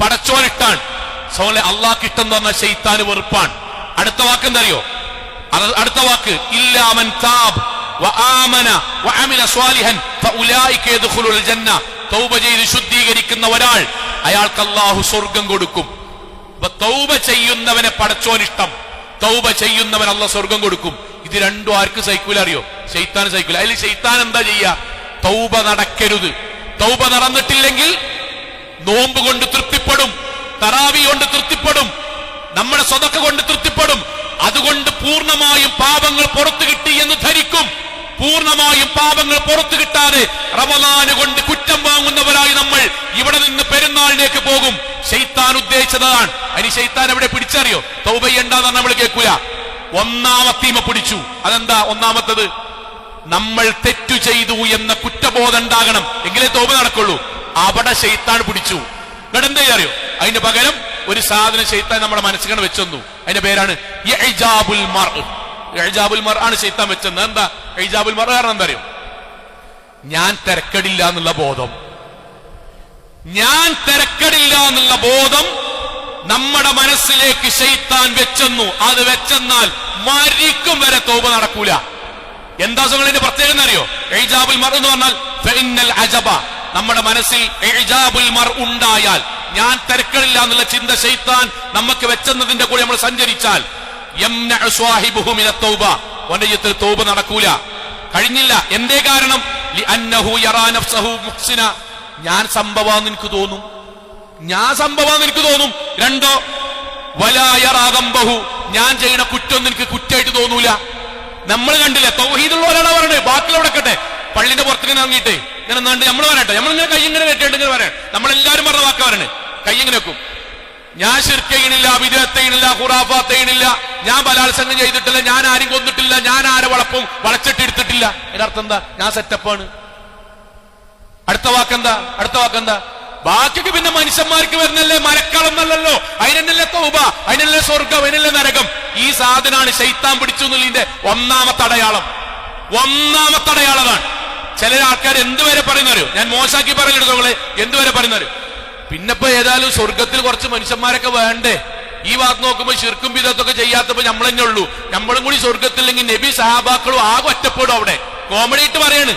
പടച്ചോനിട്ടാണ്. അള്ളാഹ്ക്ക് ഇഷ്ടം എന്ന് പറഞ്ഞാൽ ശൈത്താന് വെറുപ്പാണ്. അടുത്ത വാക്ക് എന്തറിയോ? അടുത്ത വാക്ക്, ഇല്ലാ മൻ താബ് വആമന വഅമില സ്വാലിഹൻ ഫഉലൈക യദ്ഖുലുൽ ജന്ന. തൗബ ചെയ്ത് ശുദ്ധീകരിക്കുന്ന ഒരാൾ, അയാൾക്ക് അള്ളാഹു സ്വർഗം കൊടുക്കും. അപ്പൊ തൗബ ചെയ്യുന്നവനെ പടച്ചോനിഷ്ടം, തൗബ ചെയ്യുന്നവൻ അള്ളാഹ് സ്വർഗം കൊടുക്കും. ഇത് രണ്ടും ആർക്ക് സഹിക്കൂല അറിയോ? ശൈത്താന് സഹിക്കൂല. അതിൽ ശൈത്താൻ എന്താ ചെയ്യാ? തൗബ നടക്കരുത്. തൗബ നടന്നിട്ടില്ലെങ്കിൽ നോമ്പ് കൊണ്ട് തൃപ്തിപ്പെടും, തറാവി കൊണ്ട് തൃപ്തിപ്പെടും, നമ്മുടെ സ്വതക്ക കൊണ്ട് തൃപ്തിപ്പെടും. അതുകൊണ്ട് പൂർണ്ണമായും പാപങ്ങൾ പുറത്തു കിട്ടി എന്ന് ധരിക്കും. പൂർണ്ണമായും പാപങ്ങൾ പുറത്തു കിട്ടാതെ റമളാന് കൊണ്ട് കുറ്റം വാങ്ങുന്നവരായി നമ്മൾ ഇവിടെ നിന്ന് പെരുന്നാളിലേക്ക് പോകും. ശൈത്താൻ ഉദ്ദേശിച്ചതാണ്. അതിന് ശൈത്താൻ എവിടെ പിടിച്ചറിയോ? തൗബ ചെയ്യണ്ടെന്ന് നമ്മൾ കേൾക്കൂല. ഒന്നാമത്തീമ പിടിച്ചു. അതെന്താ ഒന്നാമത്തത്? നമ്മൾ തെറ്റു ചെയ്തു എന്ന കുറ്റബോധം ഉണ്ടാകണം, എങ്കിലേ തൗബ നടക്കുള്ളൂ. അവിടെ ശൈത്താൻ പിടിച്ചു. ഇവിടെ എന്താ അറിയോ? അതിന്റെ പകരം ഒരു സാധനം ശൈത്താൻ നമ്മുടെ മനസ്സിലാണ് വെച്ചൊന്നു. അതിന്റെ പേരാണ് ഇഅ്ജാബുൽ മർഅ്. ഇഅ്ജാബുൽ മർഅ് ആണ് ശൈത്താൻ വെച്ചത്. എന്താ ഇഅ്ജാബുൽ മർഅ്? കാരണം എന്താ അറിയോ? ഞാൻ തിരക്കടില്ല എന്നുള്ള ബോധം. ഞാൻ തിരക്കടില്ല എന്നുള്ള ബോധം നമ്മുടെ മനസ്സിലേക്ക് ശൈത്താൻ വെച്ചെന്നു. അത് വെച്ചെന്നാൽ മരിക്കും വരെ തൗബ നടക്കൂല. എന്താ സുഖത്തിന്റെ പ്രത്യേകത എന്നറിയോ? ഇജാബുൽ മർ എന്ന് പറഞ്ഞാൽ ഫഇന്നൽ അജബ, നമ്മുടെ മനസ്സിൽ ഇജാബുൽ മർ ഉണ്ടായാൽ, ഞാൻ തിരക്കടില്ല എന്നുള്ള ചിന്ത ശൈത്താൻ നമുക്ക് വെച്ചെന്നതിന്റെ കൂടെ നമ്മൾ സഞ്ചരിച്ചാൽ യംനഉ സ്വാഹിബുഹു മിനത് തൗബ, അവന്റെ ജീവിതത്തിൽ തൗബ നടക്കൂല, കഴിഞ്ഞില്ല. എന്തേ കാരണം? ലിഅന്നഹു യറാ നഫ്സഹു മുഹ്സിന, ഞാൻ സംഭവാന്ന് എനിക്ക് തോന്നും, ഞാൻ സംഭവാന്ന് എനിക്ക് തോന്നും. രണ്ടോ വലാ യറാ ദംബഹു, ഞാൻ ചെയ്യുന്ന കുറ്റം എനിക്ക് കുറ്റമായിട്ട് തോന്നൂല. നമ്മൾ കണ്ടില്ലേ, തൗഹീദുള്ള ഒരാളാണ് പറഞ്ഞത്, ബാക്കിയുള്ള നടക്കട്ടെ, പള്ളിന്റെ പുറത്തിങ്ങനെ ഇറങ്ങിയിട്ട് ഇങ്ങനെ നാണ്ട് നമ്മൾ വരട്ടെ, നമ്മളിങ്ങനെ കൈ ഇങ്ങനെ കെട്ടിയിട്ട് ഇങ്ങനെ വരാൻ, നമ്മളെല്ലാരും പറഞ്ഞ വാക്കാറാണ്, കൈ ഇങ്ങനെ വെക്കും. ഞാൻ ശിർക്ക് ചെയ്യണില്ല, വിദഅത്ത് ചെയ്യണില്ല, ഖുറാഫാത്ത് ചെയ്യണില്ല, ഞാൻ ബലാത്സംഗം ചെയ്തിട്ടില്ല, ഞാൻ ആരും കൊന്നിട്ടില്ല, ഞാൻ ആരെ വളപ്പും വളച്ചിട്ടെടുത്തിട്ടില്ല. ഇതിനർത്ഥം എന്താ? ഞാൻ സെറ്റപ്പാണ്. അടുത്ത വാക്കെന്താ? ബാക്കിക്ക് പിന്നെ മനുഷ്യന്മാർക്ക് വരുന്നല്ലേ, മരക്കളന്നല്ലോ, അതിനല്ലേ തൗബ, അതിനല്ലേ സ്വർഗം, അതിനല്ലേ നരകം. ഈ സാധനമാണ് ശൈത്താൻ പിടിച്ചു എന്നുള്ളതിന്റെ ഒന്നാമത്തെ അടയാളമാണ്. ചില ആൾക്കാർ എന്തുവരെ പറയുന്നവരോ, ഞാൻ മോശമാക്കി പറയലെടുത്തോളെ, എന്തുവരെ പറയുന്നവരും. പിന്നെ ഇപ്പൊ ഏതായാലും സ്വർഗത്തിൽ കുറച്ച് മനുഷ്യന്മാരൊക്കെ വേണ്ടേ? ഈ ഭാഗത്ത് നോക്കുമ്പോൾ ശിർക്കും ബിദഅത്തൊക്കെ ചെയ്യാത്തപ്പോ നമ്മൾ തന്നെ ഉള്ളൂ. നമ്മളും കൂടി സ്വർഗത്തില്ലെങ്കിൽ നബി സഹാബാക്കളും ആകെ ഒറ്റപ്പെടും. അവിടെ കോമഡി ആയിട്ട് പറയാണ്.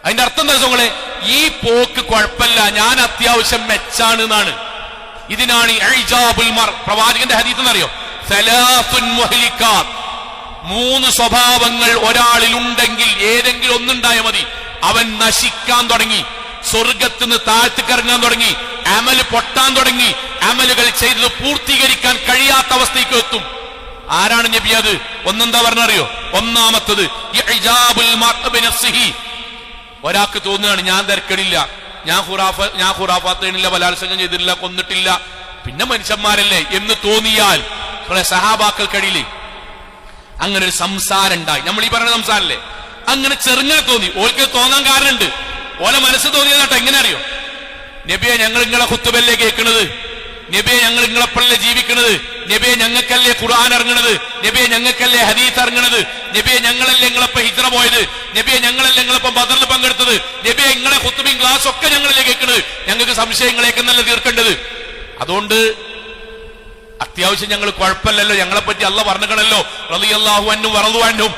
അതിന്റെ അർത്ഥം എന്താ സുഖങ്ങളെ? ഈ പോക്ക് കുഴപ്പമില്ല, ഞാൻ അത്യാവശ്യം മെച്ചാണ് എന്നാണ്. ഇതിനാണ് ഇജാബുൽ മർ. പ്രവാചകന്റെ ഹദീസ് എന്നറിയോ? സലാസുൻ മുഹ്ലികാത്ത്, 3 സ്വഭാവങ്ങൾ ഒരാളിൽ ഉണ്ടെങ്കിൽ, ഏതെങ്കിലും ഒന്നുണ്ടായാൽ മതി, അവൻ നശിക്കാൻ തുടങ്ങി, സ്വർഗത്തിന് താഴ്ത്തിക്കിറങ്ങാൻ തുടങ്ങി, അമല് പൊട്ടാൻ തുടങ്ങി, അമലുകൾ ചെയ്തത് പൂർത്തീകരിക്കാൻ കഴിയാത്ത അവസ്ഥയ്ക്ക് എത്തും. ആരാണ് നബി അത്? ഒന്നെന്താ പറഞ്ഞറിയോ? ഒന്നാമത്തത് ഇജാബുൽ മർഅ ബിനഫ്സിഹി. ഒരാൾക്ക് തോന്നുകയാണ് ഞാൻ തിരക്കടില്ല, ഞാൻ ഖുറാഫാത്ത് ചെയ്യണില്ല, ബലാത്സംഗം ചെയ്തിട്ടില്ല, കൊന്നിട്ടില്ല, പിന്നെ മനുഷ്യന്മാരല്ലേ എന്ന് തോന്നിയാൽ, സഹാബാക്കൾക്കിടയിൽ അങ്ങനെ ഒരു സംസാരം ഉണ്ടായി. നമ്മൾ ഈ പറയുന്ന സംസാരല്ലേ, അങ്ങനെ ചെറുങ്ങനെ തോന്നി. ഓൾക്ക് തോന്നാൻ കാരണമുണ്ട്. ഓലെ മനസ്സ് തോന്നിയതാട്ടോ. എങ്ങനെ അറിയോ? നബിയെ, ഞങ്ങൾ നിങ്ങളെ ഖുത്ബല്ലേ കേൾക്കുന്നത്, നബിയെ ഞങ്ങൾ നിങ്ങളെപ്പോഴല്ലേ ജീവിക്കുന്നത്, നബിയെ ഞങ്ങൾക്കല്ലേ ഖുർആൻ ഇറങ്ങണത്, നബിയെ ഞങ്ങൾക്കല്ലേ ഹദീസ് ഇറങ്ങണത്, നബിയെ ഞങ്ങളല്ലേ നിങ്ങളെപ്പോ ഹിജ്റ പോയത്, നബിയെ ഞങ്ങളല്ലേ നിങ്ങളിപ്പം ബദറിൽ പങ്കെടുത്തത്, നബിയെ നിങ്ങളെ ഖുത്ബയും ക്ലാസ് ഒക്കെ ഞങ്ങളല്ലേ കേൾക്കുന്നത്, ഞങ്ങൾക്ക് സംശയങ്ങളെയൊക്കെ നല്ല തീർക്കേണ്ടത്. അതുകൊണ്ട് അത്യാവശ്യം ഞങ്ങൾ കുഴപ്പമില്ലല്ലോ, ഞങ്ങളെപ്പറ്റി അള്ളാഹ് പറഞ്ഞിക്കണല്ലോ, റളിയല്ലാഹു അൻഹും വറളു അൻഹും.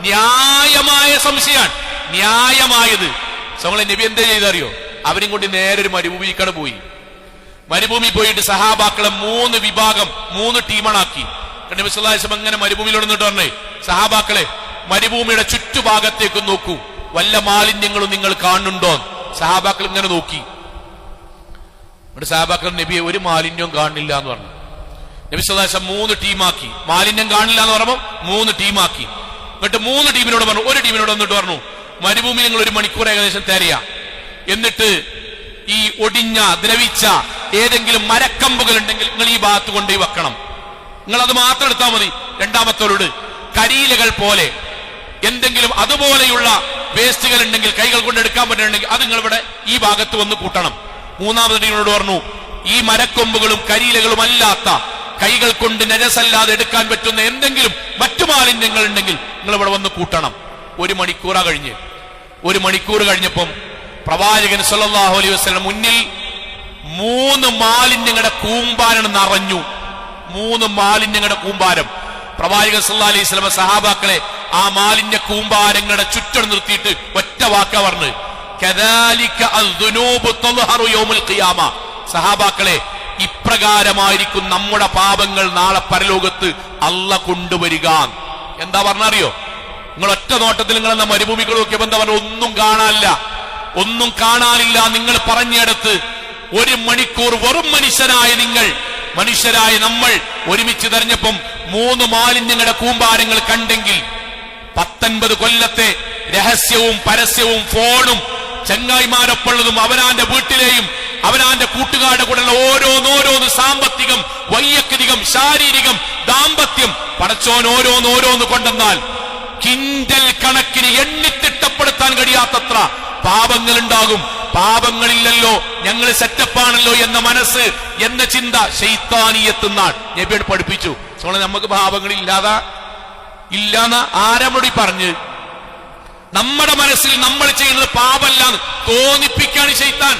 ന്യായമായ സംശയമാണ്, ന്യായമായത്. നമ്മളെ നബി എന്താ ചെയ്തറിയോ? അവരും കൊണ്ട് നേരെ ഒരു മരുഭൂമിക്കാണ് പോയി. മരുഭൂമി പോയിട്ട് സഹാബാക്കളെ 3 വിഭാഗം, 3 ടീമാണാക്കി. നബി സല്ലല്ലാഹു അലൈഹി വസല്ലം അങ്ങനെ മരുഭൂമിയിലോട് നിന്നിട്ട് പറഞ്ഞേ, സഹാബാക്കളെ മരുഭൂമിയുടെ ചുറ്റുഭാഗത്തേക്ക് നോക്കൂ, വല്ല മാലിന്യങ്ങളും നിങ്ങൾ കാണുന്നുണ്ടോ? സഹാബാക്കൾ ഇങ്ങനെ നോക്കി. ഇവിടെ സഹാബാക്കൾ നബിയെ ഒരു മാലിന്യവും കാണില്ല എന്ന് പറഞ്ഞു. നബി സല്ലല്ലാഹു അലൈഹി വസല്ലം 3 ടീമാക്കി. മാലിന്യം കാണില്ല എന്ന് പറയുമ്പോൾ 3 ടീമാക്കി. എന്നിട്ട് 3 ടീമിനോട് പറഞ്ഞു, ഒരു ടീമിനോട് വന്നിട്ട് പറഞ്ഞു, മരുഭൂമി നിങ്ങൾ 1 മണിക്കൂർ ഏകദേശം തരയാ, എന്നിട്ട് ഈ ഒടിഞ്ഞ ദ്രവിച്ച ഏതെങ്കിലും മരക്കമ്പുകൾ ഉണ്ടെങ്കിൽ നിങ്ങൾ ഈ ഭാഗത്ത് കൊണ്ടുപോയി വെക്കണം, നിങ്ങൾ അത് മാത്രം എടുത്താൽ മതി. രണ്ടാമത്തോട് കരിയിലകൾ പോലെ എന്തെങ്കിലും അതുപോലെയുള്ള വേസ്റ്റുകൾ ഉണ്ടെങ്കിൽ, കൈകൾ കൊണ്ട് എടുക്കാൻ പറ്റുന്നുണ്ടെങ്കിൽ അത് നിങ്ങൾ ഇവിടെ ഈ ഭാഗത്ത് വന്ന് കൂട്ടണം. മൂന്നാമത്തെ ടീമിനോട് പറഞ്ഞു, ഈ മരക്കൊമ്പുകളും കരിയിലകളും അല്ലാത്ത, കൈകൾ കൊണ്ട് നജസല്ലാതെ എടുക്കാൻ പറ്റുന്ന എന്തെങ്കിലും മറ്റു മാലിന്യങ്ങൾ ഉണ്ടെങ്കിൽ നിങ്ങൾ ഇവിടെ വന്ന് കൂട്ടണം. 1 മണിക്കൂറാ കഴിഞ്ഞ്. 1 മണിക്കൂർ കഴിഞ്ഞപ്പം പ്രവാചകൻ സല്ലല്ലാഹു അലൈഹി വസല്ലം മുന്നിൽ 3 മാലിന്യങ്ങളുടെ കൂമ്പാരം നിറഞ്ഞു. 3 മാലിന്യങ്ങളുടെ കൂമ്പാരം. പ്രവാചകൻ സല്ലല്ലാഹു അലൈഹി വസല്ലം സഹാബാക്കളെ ആ മാലിന്യ കൂമ്പാരങ്ങളുടെ ചുറ്റും നിർത്തിയിട്ട് ഒറ്റ വാക്കാ പറഞ്ഞു, കദാലിക അദ്ദുനൂബു തദ്ഹറു യൗമുൽ ഖിയാമ. സഹാബാക്കളെ, ഇപ്രകാരമായിരിക്കും നമ്മുടെ പാപങ്ങൾ നാളെ പരലോകത്ത് അല്ലാഹ് കൊണ്ടുവരിക. എന്താ പറഞ്ഞറിയോ? നിങ്ങൾ ഒറ്റ നോട്ടത്തിൽ നിങ്ങൾ എന്ന മരുഭൂമികൾ നോക്കിയപ്പോ എന്താ പറഞ്ഞ? ഒന്നും കാണാനില്ല. നിങ്ങൾ പറഞ്ഞിടത്ത് 1 മണിക്കൂർ വെറും മനുഷ്യരായ നമ്മൾ ഒരുമിച്ച് തെരഞ്ഞപ്പം 3 മാലിന്യങ്ങളുടെ കൂമ്പാരങ്ങൾ കണ്ടെങ്കിൽ 19 കൊല്ലത്തെ രഹസ്യവും പരസ്യവും ഫോണും ചങ്ങായിമാരൊപ്പുള്ളതും അവനാന്റെ വീട്ടിലെയും അവനാന്റെ കൂട്ടുകാരുടെ കൂടെയുള്ള ഓരോന്നോരോന്ന് സാമ്പത്തികം, വൈയക്തികം, ശാരീരികം, ദാമ്പത്യം പടച്ചോൻ ഓരോന്നോരോന്ന് കൊണ്ടെന്നാൽ കിൻഡൽ കണക്കിന് എണ്ണിത്തിട്ടപ്പെടുത്താൻ കഴിയാത്തത്ര പാപങ്ങൾ ഉണ്ടാകും. പാപങ്ങളില്ലല്ലോ, ഞങ്ങൾ സെറ്റപ്പാണല്ലോ എന്ന മനസ്സ്, എന്ന ചിന്ത ശൈത്താനിയത്തുന്നാണ് നബിയോട് പഠിപ്പിച്ചു. നമുക്ക് പാപങ്ങൾ ഇല്ലാന്ന ആരമോടി പറഞ്ഞ് നമ്മുടെ മനസ്സിൽ നമ്മൾ ചെയ്യുന്നത് പാപമല്ലാന്ന് തോന്നിപ്പിക്കാണ് ശൈത്താൻ.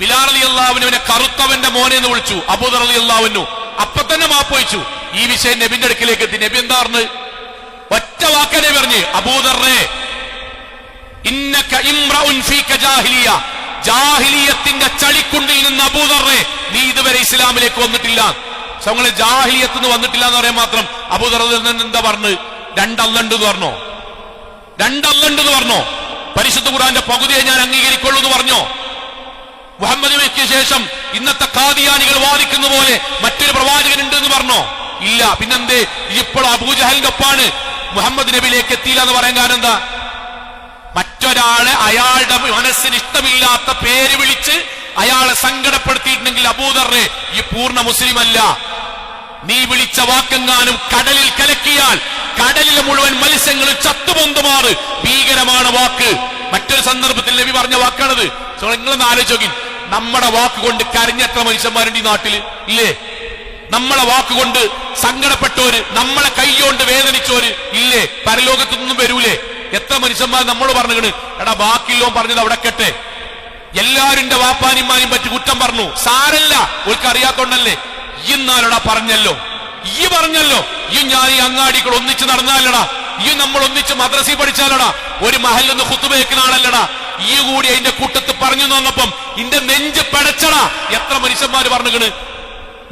ബിലാൽ റളിയല്ലാഹു അൻഹുവിനെ കറുത്തവന്റെ മോനെ എന്ന് വിളിച്ചു അബൂദർ റളിയല്ലാഹു അൻഹു. അപ്പൊ തന്നെ മാപ്പ് ചോദിച്ചു. ഈ വിഷയം നബിന്റെ അടുക്കിലേക്ക് എത്തി. നബി എന്താ പറഞ്ഞു? ഒറ്റ വാക്കനെ പറഞ്ഞ്, അബൂദർറെ ഇന്നക ഇംറഉൻ ഫീക ജാഹിലിയ, ജാഹിലിയത്തിന്റെ ചളിക്കുണ്ടിൽ നിന്ന് അബൂദർറെ നീ ഇതുവരെ ഇസ്ലാമിലേക്ക് വന്നിട്ടില്ല. ഞങ്ങള് ജാഹിലിയത്ത് നിന്ന് വന്നിട്ടില്ല എന്ന് പറയാൻ മാത്രം അബൂദർ എന്താ പറഞ്ഞു? രണ്ടല്ലുണ്ട് എന്ന് പറഞ്ഞോ? രണ്ടല്ലുണ്ട് എന്ന് പറഞ്ഞോ? പരിശുദ്ധ ഖുർആന്റെ പകുതിയെ ഞാൻ അംഗീകരിക്കുള്ളൂ എന്ന് പറഞ്ഞോ? മുഹമ്മദ് നബിക്ക് ശേഷം ഇന്നത്തെ ഖാദിയാനികൾ വാദിക്കുന്ന പോലെ മറ്റൊരു പ്രവാചകൻ ഉണ്ട് എന്ന് പറഞ്ഞോ? ഇല്ല. പിന്നെന്തേ ഇപ്പോൾ അബൂജഹലിന്റെ ഒപ്പാണ് മുഹമ്മദ് നബിയിലേക്ക് എത്തിയില്ല എന്ന് പറയാൻ കാരണം എന്താ? മറ്റൊരാളെ അയാളുടെ മനസ്സിന് ഇഷ്ടമില്ലാത്ത പേര് വിളിച്ച് അയാളെ സങ്കടപ്പെടുത്തിയിട്ടുണ്ടെങ്കിൽ അബൂദർറെ ഈ പൂർണ്ണ മുസ്ലിം അല്ല. നീ വിളിച്ച വാക്കെങ്ങാനും കടലിൽ കലക്കിയാൽ കടലിലെ മുഴുവൻ മത്സ്യങ്ങളും ചത്തുപൊന്തുമാറ് ഭീകരമാണ് വാക്ക്. മറ്റൊരു സന്ദർഭത്തിൽ നബി പറഞ്ഞ വാക്കാണത്. നിങ്ങളൊന്ന് ആലോചിച്ച്, നമ്മുടെ വാക്കുകൊണ്ട് കരഞ്ഞെത്ര മനുഷ്യന്മാരുണ്ട് ഈ നാട്ടില്? ഇല്ലേ? നമ്മളെ വാക്കുകൊണ്ട് സങ്കടപ്പെട്ടവര്, നമ്മളെ കൈകൊണ്ട് വേദനിച്ചവര് ഇല്ലേ? പരലോകത്തൊന്നും വരൂലേ? എത്ര മനുഷ്യന്മാർ നമ്മളോട് പറഞ്ഞിട്ട് എടാ ബാക്കില്ലോ പറഞ്ഞത് അവിടെ കെട്ടെ, എല്ലാരും വാപ്പാനിമാനും പറ്റി കുറ്റം പറഞ്ഞു. സാരല്ല, ഓൾക്ക് അറിയാത്തോണ്ടല്ലേ. ഇന്നാലടാ പറഞ്ഞല്ലോ, ഈ പറഞ്ഞല്ലോ, ഈ ഞാൻ ഈ അങ്ങാടികൾ ഒന്നിച്ച് നടന്നാലടാ, ഈ നമ്മൾ ഒന്നിച്ച് മദ്രസയിൽ പഠിച്ചാലടാ, ഒരു മഹലിന്ന് ഖുതുബ കേൾക്കുന്ന ആളല്ലടാ, ഈ കൂടി അതിന്റെ കൂട്ടത്ത് പറഞ്ഞു വന്നപ്പം ഇന്റെ നെഞ്ച് പെടച്ചടാ. എത്ര മനുഷ്യന്മാര് പറഞ്ഞിക്കണ്.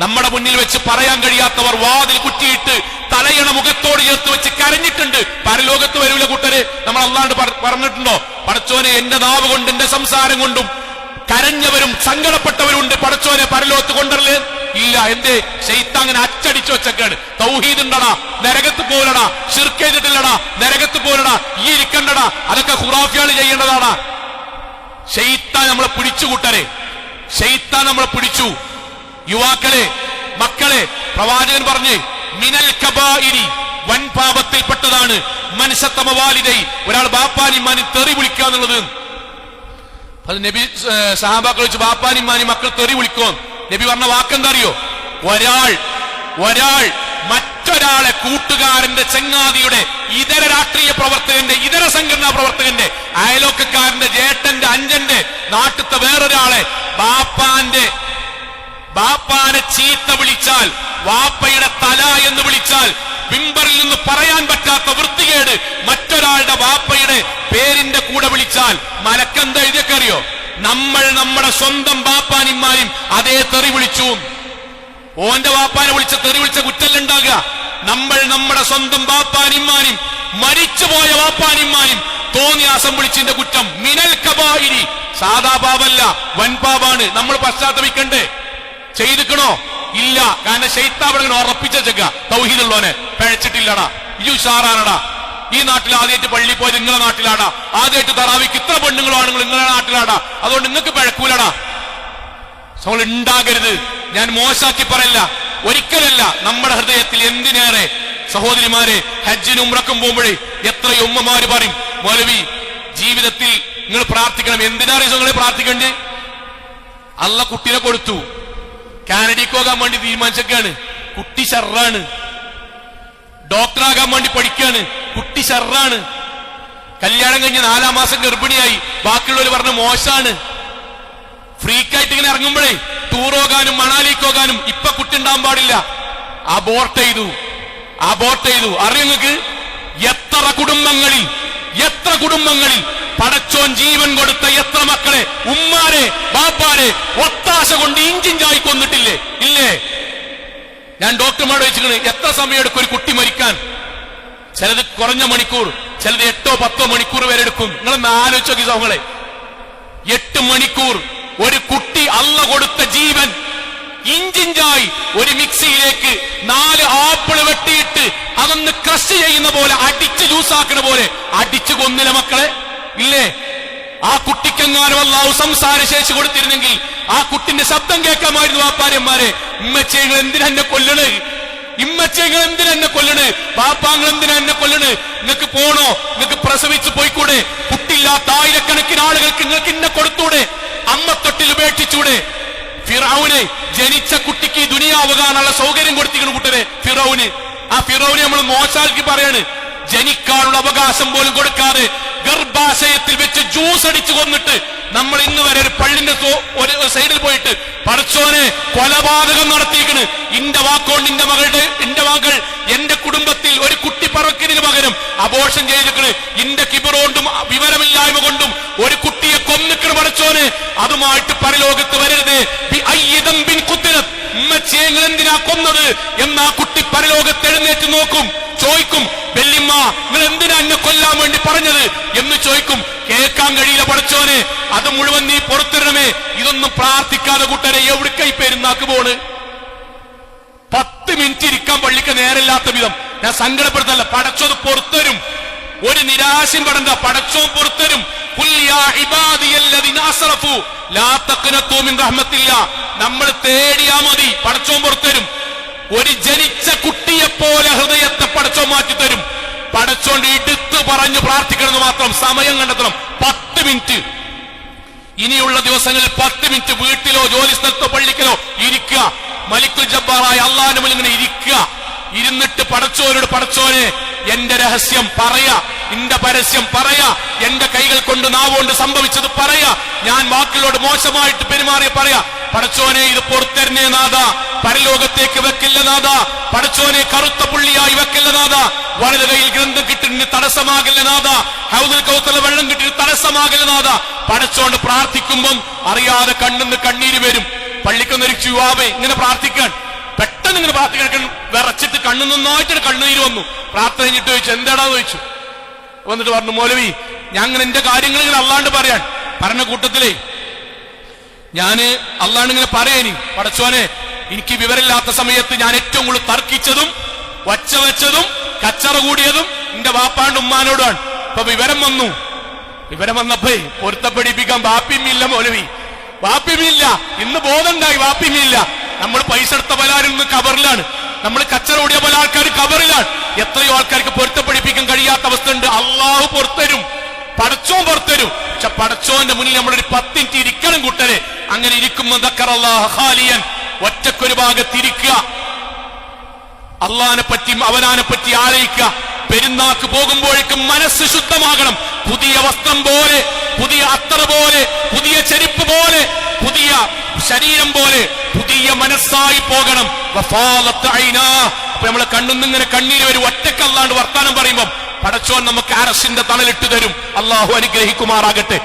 നമ്മുടെ മുന്നിൽ വെച്ച് പറയാൻ കഴിയാത്തവർ വാതിൽ കുറ്റിയിട്ട് തലയണ മുഖത്തോട് ചേർത്ത് വെച്ച് കരഞ്ഞിട്ടുണ്ട്. പരലോകത്ത് വരൂല കൂട്ടര്. നമ്മൾ അല്ലാണ്ട് പറഞ്ഞിട്ടുണ്ടോ? പടച്ചോനെ എന്റെ നാവ് കൊണ്ട് എന്റെ സംസാരം കൊണ്ടും കരഞ്ഞവരും സങ്കടപ്പെട്ടവരുണ്ട്, പടച്ചോനെ പരലോകത്ത് കൊണ്ടല്ലേ? ഇല്ല. എന്തേ? ശൈത്താൻ അങ്ങനെ അച്ചടിച്ചു വെച്ചൊക്കെയാണ്. തൗഹീദ് ഉണ്ടടാ, നരകത്ത് പോലടാ, ശിർക്ക് ചെയ്തിട്ടില്ലടാ, നരകത്ത് പോലടാ, ഈ ഇരിക്കണ്ടടാ, അതൊക്കെ ഖുറാഫികള് ചെയ്യേണ്ടതാടാ. ശൈത്താൻ നമ്മളെ പിടിച്ചു കൂട്ടരെ, ശൈത്താൻ നമ്മളെ പിടിച്ചു. യുവാക്കളെ, മക്കളെ, പ്രവാചകൻ പറഞ്ഞ് മിനൽ കബായിരി, വൻ പാപത്തിൽപ്പെട്ടതാണ് മൻസത്തമ വാലിദൈ, ഒരാൾ ബാപ്പാനിമാനി തെറി വിളിക്കുക എന്നുള്ളത്. അത് നബി സഹാബാക്കൾ വെച്ച് ബാപ്പാനിമാനി മക്കൾ തെറി വിളിക്കോ? നബി പറഞ്ഞ വാക്കെന്താ അറിയോ? ഒരാൾ മറ്റൊരാളെ കൂട്ടുകാരന്റെ, ചങ്ങാതിയുടെ, ഇതര രാഷ്ട്രീയ പ്രവർത്തകന്റെ, ഇതര സംഘടനാ പ്രവർത്തകന്റെ, അയലോക്കക്കാരന്റെ, ജേട്ടന്റെ, അഞ്ചന്റെ, നാട്ടിലത്തെ വേറൊരാളെ ബാപ്പാനെ ചീത്ത വിളിച്ചാൽ, വാപ്പയുടെ തല എന്ന് വിളിച്ചാൽ, മിമ്പറിൽ നിന്ന് പറയാൻ പറ്റാത്ത വൃത്തികേട് മറ്റൊരാളുടെ വാപ്പയുടെ പേരിന്റെ കൂടെ വിളിച്ചാൽ മലക്കെന്താ എഴുതിയൊക്കെ അറിയോ? നമ്മൾ നമ്മുടെ സ്വന്തം ബാപ്പാനിമാരും അതേ തെറി വിളിച്ചു. ഓന്റെ വാപ്പാനെ വിളിച്ച തെറി വിളിച്ച കുറ്റല്ലുണ്ടാകുക. നമ്മൾ നമ്മുടെ സ്വന്തം ബാപ്പാനിമാരും മരിച്ചുപോയ വാപ്പാനിമാരും തോന്നിയാസം വിളിച്ചതിന്റെ കുറ്റം മിനൽ കബായിരി. സാധാ പാപല്ല, വൻപാപാണ്. നമ്മൾ പശ്ചാത്തപിക്കണ്ടേ? ചെയ്തിക്കണോ? ഇല്ല. കാരണം ശൈത്താൻ ഉറപ്പിച്ചേക്ക തൗഹീദുള്ളോനെ പിഴച്ചിട്ടില്ലടാ, ഈ ഉഷാറാണടാ. ഈ നാട്ടിൽ ആദ്യമായിട്ട് പള്ളി പോയത് നിങ്ങളെ നാട്ടിലാടാ, ആദ്യമായിട്ട് തറാവിക്ക് ഇത്ര പെണ്ണുങ്ങളും ആണുങ്ങൾ നിങ്ങളെ നാട്ടിലാടാ, അതുകൊണ്ട് നിങ്ങൾക്ക് പിഴക്കൂലടാ. നമ്മൾ ഉണ്ടാകരുത്. ഞാൻ മോശാക്കി പറയില്ല, ഒരിക്കലല്ല. നമ്മുടെ ഹൃദയത്തിൽ എന്തിനേറെ സഹോദരിമാരെ, ഹജ്ജിനും ഉംറക്കും പോകുമ്പോഴേ എത്രയോ ഉമ്മമാര് പറയും, മൗലവി ജീവിതത്തിൽ നിങ്ങൾ പ്രാർത്ഥിക്കണം. എന്തിനാണ് നിങ്ങളെ പ്രാർത്ഥിക്കണ്ടേ? അള്ള കുട്ടീനെ കൊടുത്തു, കാനഡയ്ക്ക് പോകാൻ വേണ്ടി തീരുമാനിച്ചൊക്കെയാണ്, കുട്ടി ഷർറാണ്. ഡോക്ടറാകാൻ വേണ്ടി പഠിക്കാണ്, കുട്ടി ഷർറാണ്. കല്യാണം കഴിഞ്ഞ് 4 മാസം ഗർഭിണിയായി, ബാക്കിയുള്ളവർ പറഞ്ഞ മോശാണ്. ഫ്രീക്കായിട്ട് ഇങ്ങനെ ഇറങ്ങുമ്പോഴേ ടൂർ പോകാനും മണാലിക്ക് പോകാനും ഇപ്പൊ കുട്ടി ഉണ്ടാകാൻ പാടില്ല. അബോർട്ട് ചെയ്തു. അറിയോ നിങ്ങൾക്ക്? എത്ര കുടുംബങ്ങളിൽ പടച്ചോൻ ജീവൻ കൊടുത്ത എത്ര മക്കളെ, ഉമ്മാരെ, ബാപ്പാരെ ഒത്താശ കൊണ്ട് ഇഞ്ചിഞ്ചായി കൊന്നിട്ടില്ലേ? ഇല്ലേ? ഞാൻ ഡോക്ടർമാരോട് ചോദിച്ചിട്ടുണ്ട്, എത്ര സമയം എടുക്കും ഒരു കുട്ടി മരിക്കാൻ? ചിലത് കുറഞ്ഞ മണിക്കൂർ, ചിലത് 8-10 മണിക്കൂർ വരെ എടുക്കും. നിങ്ങളൊന്ന് ആലോചിച്ച് നോക്കി സഹോദരങ്ങളെ, 8 മണിക്കൂർ ഒരു കുട്ടി അള്ള കൊടുത്ത ജീവൻ ഇഞ്ചിഞ്ചായി ഒരു മിക്സിയിലേക്ക് 4 ആപ്പിൾ വെട്ടിയിട്ട് അതൊന്ന് ക്രഷ് ചെയ്യുന്ന പോലെ, അടിച്ച് ജ്യൂസാക്കുന്ന പോലെ അടിച്ചു കൊന്നില്ല മക്കളെ? ഇല്ലേ? ആ കുട്ടിക്കെങ്ങാനും അല്ലാഹു സംസാരശേഷി കൊടുത്തിരുന്നെങ്കിൽ ആ കുട്ടിന്റെ ശബ്ദം കേൾക്കാമായിരുന്നു. വാപ്പാരന്മാരെ, ഇമ്മച്ചേങ്ങൾ എന്തിനെന്നെ കൊല്ലണ്? പാപ്പാങ്ങൾ എന്തിനാ എന്നെ കൊല്ലണ്? നിങ്ങൾക്ക് പോണോ? നിങ്ങൾക്ക് പ്രസവിച്ച് പോയിക്കൂടെ? കുട്ടിയില്ലാത്ത ആയിരക്കണക്കിന് ആളുകൾക്ക് നിങ്ങൾക്ക് ഇന്നെ കൊടുത്തൂടെ? അമ്മത്തൊട്ടിൽ ഉപേക്ഷിച്ചൂടെ? ഫിറൗന് ജനിച്ച കുട്ടിക്ക് ദുനിയാവ് കാണാനുള്ള സൗകര്യം കൊടുത്തിരിക്കുന്നു കൂട്ടരെ. ഫിറൗന് നമ്മൾ മോശാക്കി പറയാണ്, ജനിക്കാനുള്ള അവകാശം പോലും കൊടുക്കാതെ ഗർഭാശയത്തിൽ വെച്ച് ജ്യൂസ് അടിച്ചു കൊന്നിട്ട് നമ്മൾ ഇന്ന് വരെ ഒരു പള്ളിന്റെ ഒരു സൈഡിൽ പോയിട്ട് പടച്ചോനെ കൊലപാതകം നടത്തിയിരിക്കണ്, ഇന്റെ വാക്കോണ്ട് എന്റെ മകൾ എന്റെ കുടുംബത്തിൽ ഒരു കുട്ടി പറക്കിന് പകരം അബോർഷൻ ചെയ്തിരിക്കണ്, ഇന്റെ കിബറോണ്ടും വിവരമില്ലായ്മ കൊണ്ടും ഒരു കുട്ടിയെ കൊന്നിക്കണ് പടച്ചോനെ, അതുമായിട്ട് പരലോകത്ത് വരരുത്. ഉമ്മച്ചേങ്ങൾ എന്തിനാ കൊന്നത് എന്നാ കുട്ടി പരലോകത്ത് എഴുന്നേറ്റ് നോക്കും, ചോദിക്കും വെല്ലിമ്മ നിങ്ങൾ എന്തിനാ എന്നെ കൊല്ലാൻ വേണ്ടി പറഞ്ഞത് എന്ന് ചോദിക്കും. കേൾക്കാൻ കഴിയില്ല പടച്ചോനെ, അത് മുഴുവൻ നീ പുറത്തിടണമേ. ഇതൊന്നും പ്രാർത്ഥിക്കാതെ കൂട്ടരെ എവിടേക്കായി പെരുന്നാക്ക് പോണ്? 10 മിനിറ്റ് ഇരിക്കാൻ പള്ളിക്ക് നേരമില്ലാത്ത വിധം. ഞാൻ സങ്കടപ്പെടുത്തല്ല, പടച്ചോത് പുറത്തരും, ഒരു നിരാശയും പെടണ്ട, പടച്ചോ പുറത്തരും. നമ്മൾ തേടിയാ മതി, പടച്ചോൻ പുറത്തരും. ഒരു ജനിച്ച കുട്ടിയെ പോലെ ഹൃദയത്തെ പടച്ചോൻ മാറ്റിത്തരും. പടച്ചോണ്ട് എടുത്ത് പറഞ്ഞു പ്രാർത്ഥിക്കണമെന്ന് മാത്രം സമയം കണ്ടെത്തണം. 10 മിനിറ്റ് ഇനിയുള്ള ദിവസങ്ങളിൽ 10 മിനിറ്റ് വീട്ടിലോ ജോലി സ്ഥലത്തോ പള്ളിക്കലോ ഇരിക്കുക. മലിക്കുൽ ജബ്ബാറായ അള്ളാഹുവിന്റെ മുന്നിൽ ഇങ്ങനെ ഇരിക്കുക. ഇരുന്നിട്ട് പടച്ചോനോട് പടച്ചോനെ എന്റെ രഹസ്യം പറയാ, എന്റെ പരസ്യം പറയാ, എന്റെ കൈകൾ കൊണ്ട് നാവുകൊണ്ട് സംഭവിച്ചത് പറയാ, ഞാൻ വാക്കുകളോട് മോശമായിട്ട് പെരുമാറിയ പറയാ. പടച്ചോനെ ഇത് പുറത്തരുന്നേ നാഥ, പരലോകത്തേക്ക് വെക്കില്ല നാഥ, പടച്ചോനെ കറുത്ത പുള്ളിയായി വെക്കില്ല നാഥ, വലത് കയ്യിൽ ഗ്രന്ഥം കിട്ടിന് തടസ്സമാകില്ല നാഥ, ഹൗദുൽ കൗസറിൽ വെള്ളം കിട്ടിന് തടസ്സമാകില്ല നാഥ. പടച്ചോണ്ട് പ്രാർത്ഥിക്കുമ്പം അറിയാതെ കണ്ണിന്ന് കണ്ണീര് വരും. പള്ളിക്കൊന്നൊരു യുവാവേ ഇങ്ങനെ പ്രാർത്ഥിക്കാൻ, പെട്ടെന്ന് ഇങ്ങനെ പ്രാർത്ഥിക്കാൻ വിറച്ചിട്ട് കണ്ണു നന്നായിട്ട് കണ്ണുനീര് വന്നു. പ്രാർത്ഥന കഴിഞ്ഞിട്ട് ചോദിച്ചു എന്താടാന്ന് ചോദിച്ചു. വന്നിട്ട് പറഞ്ഞു മൗലവി ഞാൻ അങ്ങനെ എന്റെ കാര്യങ്ങൾ ഇങ്ങനെ അല്ലാണ്ട് പറയാൻ പറഞ്ഞ കൂട്ടത്തിലേ ഞാന് അല്ലാണ്ട് ഇങ്ങനെ പറയാനി, പടച്ചോനെ എനിക്ക് വിവരമില്ലാത്ത സമയത്ത് ഞാൻ ഏറ്റവും കൂടുതൽ തർക്കിച്ചതും വച്ച വെച്ചതും കച്ചറ കൂടിയതും എന്റെ വാപ്പാണ്ട് ഉമ്മാനോടാണ്. ഇപ്പൊ വിവരം വന്നു, വിവരം വന്നപ്പോ പൊരുത്തപ്പെടിപ്പിക്കാൻ വാപ്പിമില്ല മൗലവി, വാപ്പിമില്ല. ഇന്ന് ബോധമുണ്ടായി, വാപ്പിമില്ല. നമ്മൾ പൈസ എടുത്ത പലാരും ഇന്ന് കവറിലാണ്, നമ്മൾ കച്ചറ ഓടിയ പല ആൾക്കാർ കവറിലാണ്. എത്രയോ ആൾക്കാർക്ക് പൊരുത്തപ്പെടിപ്പിക്കാൻ കഴിയാത്ത അവസ്ഥ ഉണ്ട്. അള്ളാഹു പുറത്തരും, പടച്ചോൻ പുറത്തരും. പക്ഷെ പടച്ചോന്റെ മുന്നിൽ നമ്മളൊരു 10 മിനിറ്റ് ഇരിക്കണം കൂട്ടരെ. അങ്ങനെ ഇരിക്കുമ്പോൾ ഒറ്റക്കൊരു ഭാഗത്തിരിക്കുക, അള്ളാഹിനെ പറ്റിയും അവനാനെ പറ്റി ആലോചിക്കുക. പെരുന്നാക്ക് പോകുമ്പോഴേക്കും മനസ്സ് ശുദ്ധമാകണം. പുതിയ വസ്ത്രം പോലെ, പുതിയ അത്തറ പോലെ, പുതിയ ചെരുപ്പ് പോലെ, പുതിയ ശരീരം പോലെ പുതിയ മനസ്സായി പോകണം. അപ്പൊ നമ്മളെ കണ്ണുന്നിങ്ങനെ കണ്ണീര് വരും. ഒറ്റക്കല്ലാണ്ട് വർത്താനം പറയുമ്പം പടച്ചോൻ നമുക്ക് അറസിന്റെ തണലിട്ട് തരും. അള്ളാഹു അനുഗ്രഹിക്കുമാറാകട്ടെ.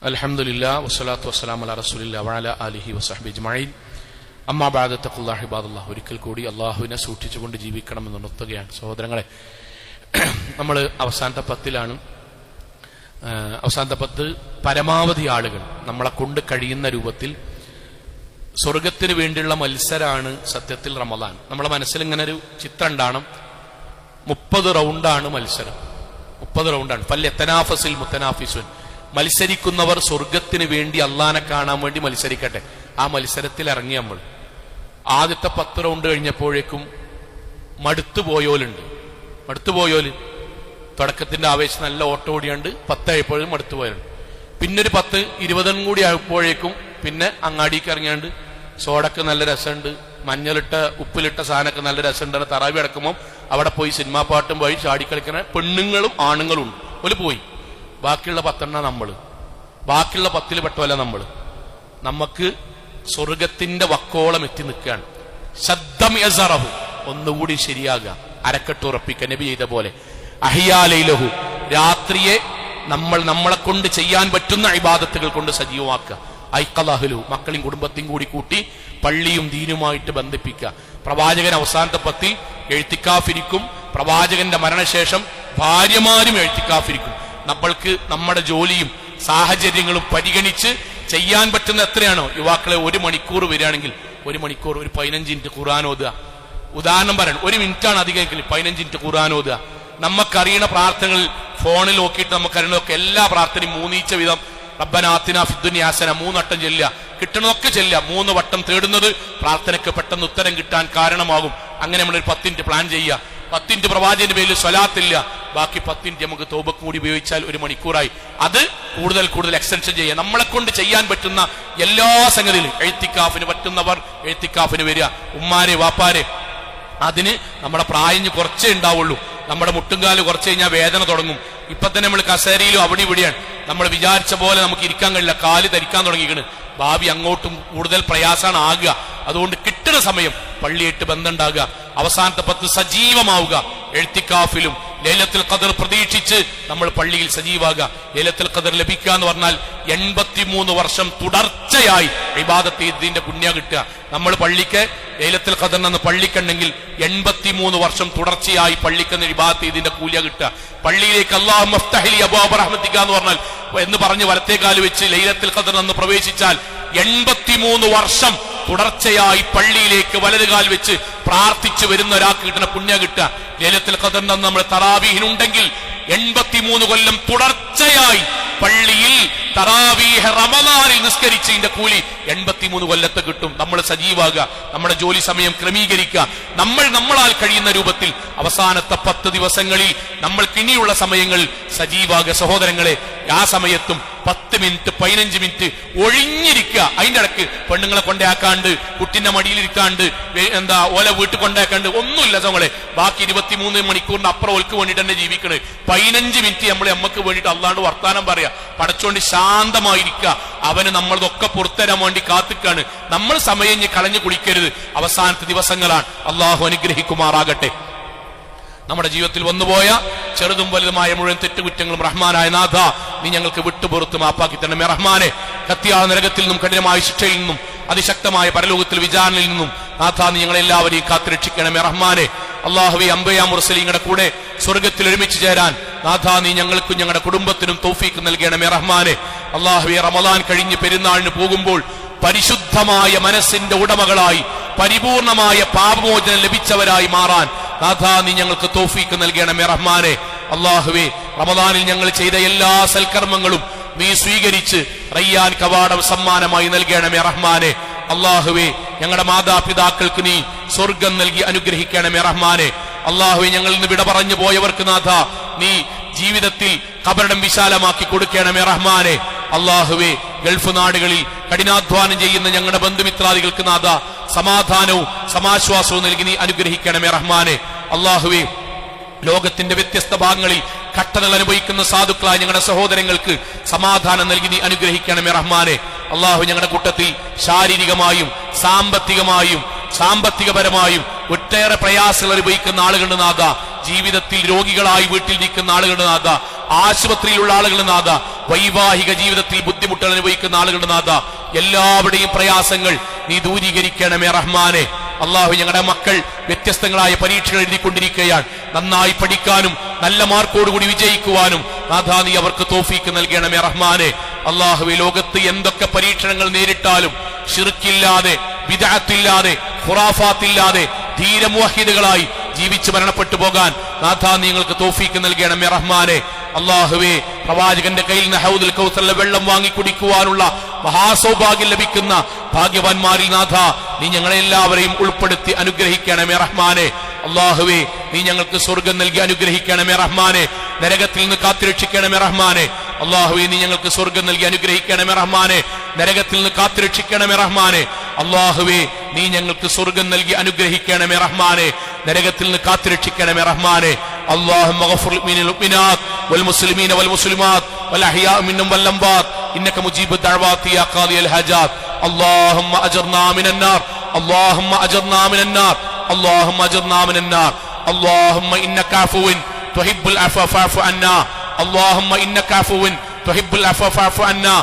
അൽഹംദുലില്ലാഹ് വസ്സലാത്തു വസ്സലാമു അലാ റസൂലില്ലാഹി വഅലാ ആലിഹി വസഹ്ബിഹി അജ്മഈൻ. അമ്മാ ബഅദ തഖുല്ലാഹി ഇബാദല്ലാഹ്. ഒരിക്കൽ കൂടി അള്ളാഹുവിനെ സൂക്ഷിച്ചുകൊണ്ട് ജീവിക്കണമെന്ന് ഉണർത്തുകയാണ് സഹോദരങ്ങളെ. നമ്മൾ അവസാനത്തെ 10ലാണ്. അവസാനത്തെ 10 പരമാവധി ആളുകൾ നമ്മളെ കൊണ്ട് കഴിയുന്ന രൂപത്തിൽ സ്വർഗത്തിന് വേണ്ടിയുള്ള മത്സരമാണ് സത്യത്തിൽ റമദാൻ. നമ്മളെ മനസ്സിൽ ഇങ്ങനെ ഒരു ചിത്രം ഉണ്ടാകണം. 30 റൗണ്ടാണ് മത്സരം, 30 റൗണ്ടാണ്. ഫല്യതനാഫസിൽ മുത്തനാഫിസുൻ. മത്സരിക്കുന്നവർ സ്വർഗത്തിന് വേണ്ടി അള്ളാനെ കാണാൻ വേണ്ടി മത്സരിക്കട്ടെ. ആ മത്സരത്തിൽ ഇറങ്ങി നമ്മൾ. ആദ്യത്തെ 10 റൗണ്ട് കഴിഞ്ഞപ്പോഴേക്കും മടുത്തുപോയോലുണ്ട്. മടുത്തുപോയോല് തുടക്കത്തിന്റെ ആവേശം നല്ല ഓട്ടം ഓടിയാണ്ട് 10 ആയപ്പോഴും മടുത്തുപോയുണ്ട്. പിന്നെ ഒരു 10-20 കൂടി ആയപ്പോഴേക്കും പിന്നെ അങ്ങാടിക്ക് ഇറങ്ങിയാണ്ട് സോഡക്ക് നല്ല രസമുണ്ട്, മഞ്ഞളിട്ട ഉപ്പിലിട്ട സാധനമൊക്കെ നല്ല രസമുണ്ട്. തറാവി അടക്കുമ്പോൾ അവിടെ പോയി സിനിമാ പാട്ടും പോയി ചാടിക്കളിക്കുന്ന പെണ്ണുങ്ങളും ആണുങ്ങളും ഉണ്ട്. ഒരു പോയി ബാക്കിയുള്ള 10 നമ്മള്, ബാക്കിയുള്ള 10 പെട്ടവല്ല നമ്മള്. നമുക്ക് സ്വർഗത്തിന്റെ വക്കോളം എത്തി നിൽക്കുകയാണ്. ശബ്ദം യസറഹു, ഒന്നുകൂടി ശരിയാകുക, അരക്കെട്ടുറപ്പിക്കുക. നബി ചെയ്ത പോലെ അഹിയാലൈലഹു, രാത്രിയെ നമ്മളെ കൊണ്ട് ചെയ്യാൻ പറ്റുന്ന ഇബാദത്തുകൾ കൊണ്ട് സജീവമാക്കുക. ഐഖലഹലു, മക്കളെയും കുടുംബത്തെയും കൂടി കൂട്ടി പള്ളിയും ദീനുമായിട്ട് ബന്ധിപ്പിക്കുക. പ്രവാചകൻ അവസാനത്തെ 10 എഴുത്തിക്കാഫിരിക്കും. പ്രവാചകന്റെ മരണശേഷം ഭാര്യമാരും എഴുത്തിക്കാഫിരിക്കും. നമ്മൾക്ക് നമ്മുടെ ജോലിയും സാഹചര്യങ്ങളും പരിഗണിച്ച് ചെയ്യാൻ പറ്റുന്ന എത്രയാണോ, യുവാക്കളെ 1 മണിക്കൂർ വരികയാണെങ്കിൽ 1 മണിക്കൂർ ഒരു 15 മിനിറ്റ് ഖുർആൻ ഓതുക. ഉദാഹരണം പറയണം, 1 മിനിറ്റാണ് അധികമെങ്കിൽ 15 മിനിറ്റ് ഖുർആൻ ഓതുക. നമുക്കറിയണ പ്രാർത്ഥനകൾ ഫോണിൽ നോക്കിയിട്ട് നമുക്കറിയണമൊക്കെ എല്ലാ പ്രാർത്ഥനയും 3 ഈച്ച വീതം റബ്ബനാ ആതിനാ ഫിദ്ദുനിയ ഹസന 3 വട്ടം ചെല്ലുക. കിട്ടണമൊക്കെ ചെല്ലുക. 3 വട്ടം തേടുന്നത് പ്രാർത്ഥനയ്ക്ക് പെട്ടെന്ന് ഉത്തരം കിട്ടാൻ കാരണമാകും. അങ്ങനെ നമ്മളൊരു 10 മിനിറ്റ് പ്ലാൻ ചെയ്യുക. 10 മിനിറ്റ് പ്രവാചകന്റെ പേരിൽ സ്വലാത്തില്ല, ബാക്കി 10 മിനിറ്റ് നമുക്ക് തൗബക്ക് കൂടി ഉപയോഗിച്ചാൽ 1 മണിക്കൂറായി. അത് കൂടുതൽ കൂടുതൽ എക്സ്റ്റൻഷൻ ചെയ്യാം. നമ്മളെ കൊണ്ട് ചെയ്യാൻ പറ്റുന്ന എല്ലാ സംഗതിയിലും എഴുത്തിക്കാഫിന് പറ്റുന്നവർ എഴുത്തിക്കാഫിന് വരിക. ഉമ്മാരെ വാപ്പാരെ, അതിന് നമ്മുടെ പ്രായം കുറച്ചേ ഉണ്ടാവുള്ളൂ. നമ്മുടെ മുട്ടുംകാല് കുറച്ച് കഴിഞ്ഞാൽ വേദന തുടങ്ങും. ഇപ്പൊ തന്നെ നമ്മൾ കസേരയിലും അവിടെ ഇവിടെയാണ്. നമ്മൾ വിചാരിച്ച പോലെ നമുക്ക് ഇരിക്കാൻ കഴിയില്ല, കാല് ധരിക്കാൻ തുടങ്ങിക്കണ്. ഭാവി അങ്ങോട്ടും കൂടുതൽ പ്രയാസമാണ് ആകുക. അതുകൊണ്ട് കിട്ടുന്ന സമയം പള്ളിയായിട്ട് ബന്ധമുണ്ടാകുക, അവസാനത്തെ 10 സജീവമാവുക. എഴുത്തിക്കാഫിലും ലൈലത്തുൽ ഖദർ പ്രതീക്ഷിച്ച് നമ്മൾ പള്ളിയിൽ സജീവാകുക. ലൈലത്തുൽ ഖദർ ലഭിക്കുക എന്ന് പറഞ്ഞാൽ 83 വർഷം തുടർച്ചയായി ഇബാദത്ത് ചെയ്തതിന്റെ പുണ്യ കിട്ടുക. നമ്മൾ പള്ളിക്ക് ലൈലത്തുൽ ഖദറിനെന്ന് പള്ളിക്കുണ്ടെങ്കിൽ 83 വർഷം തുടർച്ചയായി പള്ളിക്കെന്ന് ഇബാദത്ത് ചെയ്തതിന്റെ കൂലിയ കിട്ടുക. പള്ളിയിലേക്ക് അല്ലാഹുമ്മ ഇഫ്തഹ് ലി അബ്വാബ റഹ്മതിക എന്ന് പറഞ്ഞാൽ എന്ന് പറഞ്ഞ് വലത്തേക്കാല് വെച്ച് ലൈലത്തുൽ ഖദർ എന്ന് പ്രവേശിച്ചാൽ 83 വർഷം തുടർച്ചയായി പള്ളിയിലേക്ക് വലതുകാൽ വെച്ച് പ്രാർത്ഥിച്ചു വരുന്ന ഒരാൾക്ക് കിട്ടുന്ന പുണ്യ കിട്ടുക. ലൈലത്തുൽ ഖദറിന് നമ്മൾ തറാവീഹിനുണ്ടെങ്കിൽ 83 കൊല്ലം തുടർച്ചയായി പള്ളിയിൽ തറാവീഹ് റമളാനിൽ നിസ്കരിച്ചതിന്റെ കൂലി 83 കൊല്ലത്തെ കിട്ടും. നമ്മൾ സജീവാകുക, നമ്മുടെ ജോലി സമയം ക്രമീകരിക്കുക, നമ്മളാൽ കഴിയുന്ന രൂപത്തിൽ അവസാനത്തെ 10 ദിവസങ്ങളിൽ നമ്മൾക്ക് ഇനിയുള്ള സമയങ്ങളിൽ സജീവാകുക. സഹോദരങ്ങളെ, ആ സമയത്തും 10 മിനിറ്റ് 15 മിനിറ്റ് ഒഴിഞ്ഞിരിക്കുക. അതിന്റെ ഇടക്ക് പെണ്ണുങ്ങളെ കൊണ്ടാക്കാണ്ട്, കുട്ടിന്റെ മടിയിലിരിക്കാണ്ട്, ഓല വീട്ടിൽ കൊണ്ടാക്കാണ്ട് ഒന്നുമില്ല. നമ്മളെ ബാക്കി 23 മണിക്കൂറിന്റെ അപ്പുറം ഓൽക്ക് വേണ്ടിട്ട് തന്നെ ജീവിക്കണേ. 15 മിനിറ്റ് നമ്മക്ക് വേണ്ടിട്ട് അല്ലാണ്ട് വർത്താനം പറയാ, പടച്ചോണ്ട് ശാന്തമായിരിക്കുക. അവന് നമ്മളതൊക്കെ പുറത്തരാൻ വേണ്ടി കാത്തിക്കാണ്. നമ്മൾ സമയം കളഞ്ഞു കുളിക്കരുത്. അവസാനത്തെ ദിവസങ്ങളാണ്. അള്ളാഹു അനുഗ്രഹിക്കുമാറാകട്ടെ. നമ്മുടെ ജീവിതത്തിൽ വന്നുപോയ ചെറുതും വലുതുമായ മുഴുവൻ തെറ്റുകുറ്റങ്ങളും റഹ്മാനായ നാഥ നീ ഞങ്ങൾക്ക് വിട്ടുപുറത്ത് മാപ്പാക്കി തരണമേ റഹ്മാനെ. കത്തിയായ നരകത്തിൽ നിന്നും കഠിനമായ ശിക്ഷയിൽ നിന്നും അതിശക്തമായ പരലോകത്തിൽ വിചാരണയിൽ നിന്നും നാഥ നീ ഞങ്ങളെല്ലാവരെയും കാത്തുരക്ഷിക്കണമേ റഹ്മാനെ. അല്ലാഹുവേ, അംബിയാ മുർസലീങ്ങളുടെ കൂടെ സ്വർഗത്തിൽ ഒരുമിച്ച് ചേരാൻ നാഥ നീ ഞങ്ങൾക്കും ഞങ്ങളുടെ കുടുംബത്തിനും തൗഫീക്ക് നൽകണമേ റഹ്മാനെ. അല്ലാഹുവേ, റമളാൻ കഴിഞ്ഞ് പെരുന്നാളിന് പോകുമ്പോൾ പരിശുദ്ധമായ മനസ്സിന്റെ ഉടമകളായി പരിപൂർണമായ പാപമോചനം ലഭിച്ചവരായി മാറാൻ നാഥ നീ ഞങ്ങൾക്ക് തൗഫീക്ക് നൽകണമേ റഹ്മാനെ. അല്ലാഹുവേ, റമളാനിൽ ഞങ്ങൾ ചെയ്ത എല്ലാ സൽക്കർമ്മങ്ങളും നീ സ്വീകരിച്ച് റയ്യാൻ കവാടം സമ്മാനമായി നൽകണമേ റഹ്മാനെ. അല്ലാഹുവേ, ഞങ്ങളുടെ മാതാപിതാക്കൾക്ക് നീ സ്വർഗം നൽകി അനുഗ്രഹിക്കണമേ റഹ്മാനെ. അല്ലാഹുവേ, ഞങ്ങളിൽ നിന്ന് വിട പറഞ്ഞു പോയവർക്ക് നാഥ നീ ജീവിതത്തിൽ ഖബറിടം വിശാലമാക്കി കൊടുക്കണമേ റഹ്മാനെ. അല്ലാഹുവേ, ഗൾഫ് നാടുകളിൽ കഠിനാധ്വാനം ചെയ്യുന്ന ഞങ്ങളുടെ ബന്ധുമിത്രാദികൾക്ക് നാഥ സമാധാനവും സമാശ്വാസവും നൽകി നീ അനുഗ്രഹിക്കണമേ റഹ്മാനെ. അല്ലാഹുവേ, ലോകത്തിന്റെ വ്യത്യസ്ത ഭാഗങ്ങളിൽ കട്ടതകൾ അനുഭവിക്കുന്ന സാധുക്കളായ ഞങ്ങളുടെ സഹോദരങ്ങൾക്ക് സമാധാനം നൽകി നീ അനുഗ്രഹിക്കണമേ റഹ്മാനെ. അല്ലാഹു, ഞങ്ങളുടെ കൂട്ടത്തിൽ ശാരീരികമായും സാമ്പത്തികപരമായും ഒട്ടേറെ പ്രയാസങ്ങൾ അനുഭവിക്കുന്ന ആളുകളുടെ നാഥ, ജീവിതത്തിൽ രോഗികളായി വീട്ടിലിരിക്കുന്ന ആളുകളുടെ നാഥ, ആശുപത്രിയിലുള്ള ആളുകളുടെ നാഥ, വൈവാഹിക ജീവിതത്തിൽ ബുദ്ധിമുട്ടുകൾ അനുഭവിക്കുന്ന ആളുകളുടെ നാഥ, എല്ലാവരുടെയും പ്രയാസങ്ങൾ നീ ദൂരീകരിക്കണമേ റഹ്മാനെ. അല്ലാഹു, ഞങ്ങളുടെ മക്കൾ വ്യത്യസ്തങ്ങളായ പരീക്ഷകൾ എഴുതിക്കൊണ്ടിരിക്കുകയാണ്. നന്നായി പഠിക്കാനും നല്ല മാർക്കോടുകൂടി വിജയിക്കുവാനും നാഥ നീ അവർക്ക് തൗഫീക്ക് നൽകണമേ റഹ്മാനെ. അല്ലാഹുവേ, ലോകത്ത് എന്തൊക്കെ പരീക്ഷണങ്ങൾ നേരിട്ടാലും ശിർക്കില്ലാതെ, ബിദ്അത്തില്ലാതെ, ഖുറാഫാത്തില്ലാതെ ധീര മുവഹിദുകളായി ജീവിച്ച് മരണപ്പെട്ടു പോകാൻ നാഥ നിങ്ങൾക്ക് തൗഫീക്ക് നൽകണമേ റഹ്മാനെ. അല്ലാഹുവേ, പ്രവാചകന്റെ കയ്യിൽ നിന്ന് ഹൗദുൽ കൗസറിലെ വെള്ളം വാങ്ങി കുടിക്കുവാനുള്ള മഹാസൗഭാഗ്യം ലഭിക്കുന്ന ഭാഗ്യവാന്മാരിൽ നാഥ നീ ഞങ്ങളെല്ലാവരെയും ഉൾപ്പെടുത്തി അനുഗ്രഹിക്കണമേ റഹ്മാനെ. അല്ലാഹുവേ, നീ ഞങ്ങൾക്ക് സ്വർഗം നൽകി അനുഗ്രഹിക്കണമേ റഹ്മാനെ. നരകത്തിൽ നിന്ന് കാത്തുരക്ഷിക്കണമേ റഹ്മാനെ. അല്ലാഹുവേ, നീ ഞങ്ങൾക്ക് സ്വർഗം നൽകി അനുഗ്രഹിക്കണമേ റഹ്മാനെ. നരകത്തിൽ നിന്ന് കാത്തുരക്ഷിക്കണമേ റഹ്മാനെ. അല്ലാഹുവേ, നീ ഞങ്ങൾക്ക് സ്വർഗം നൽകി അനുഗ്രഹിക്കണമേ റഹ്മാനെ. നരകത്തിൽ നിന്ന് കാത്തുരക്ഷിക്കണമേ റഹ്മാനെ. اللهم اغفر للمؤمنات والمسلمين والمسلمات والأحياء منهم والأموات إنك مجيب الدعوات يا قاضي الحاجات. اللهم أجرنا من النار، اللهم أجرنا من النار، اللهم أجرنا من النار. اللهم إنك عفو تحب العفو فاعف عنا، اللهم إنك عفو تحب العفو فاعف عنا.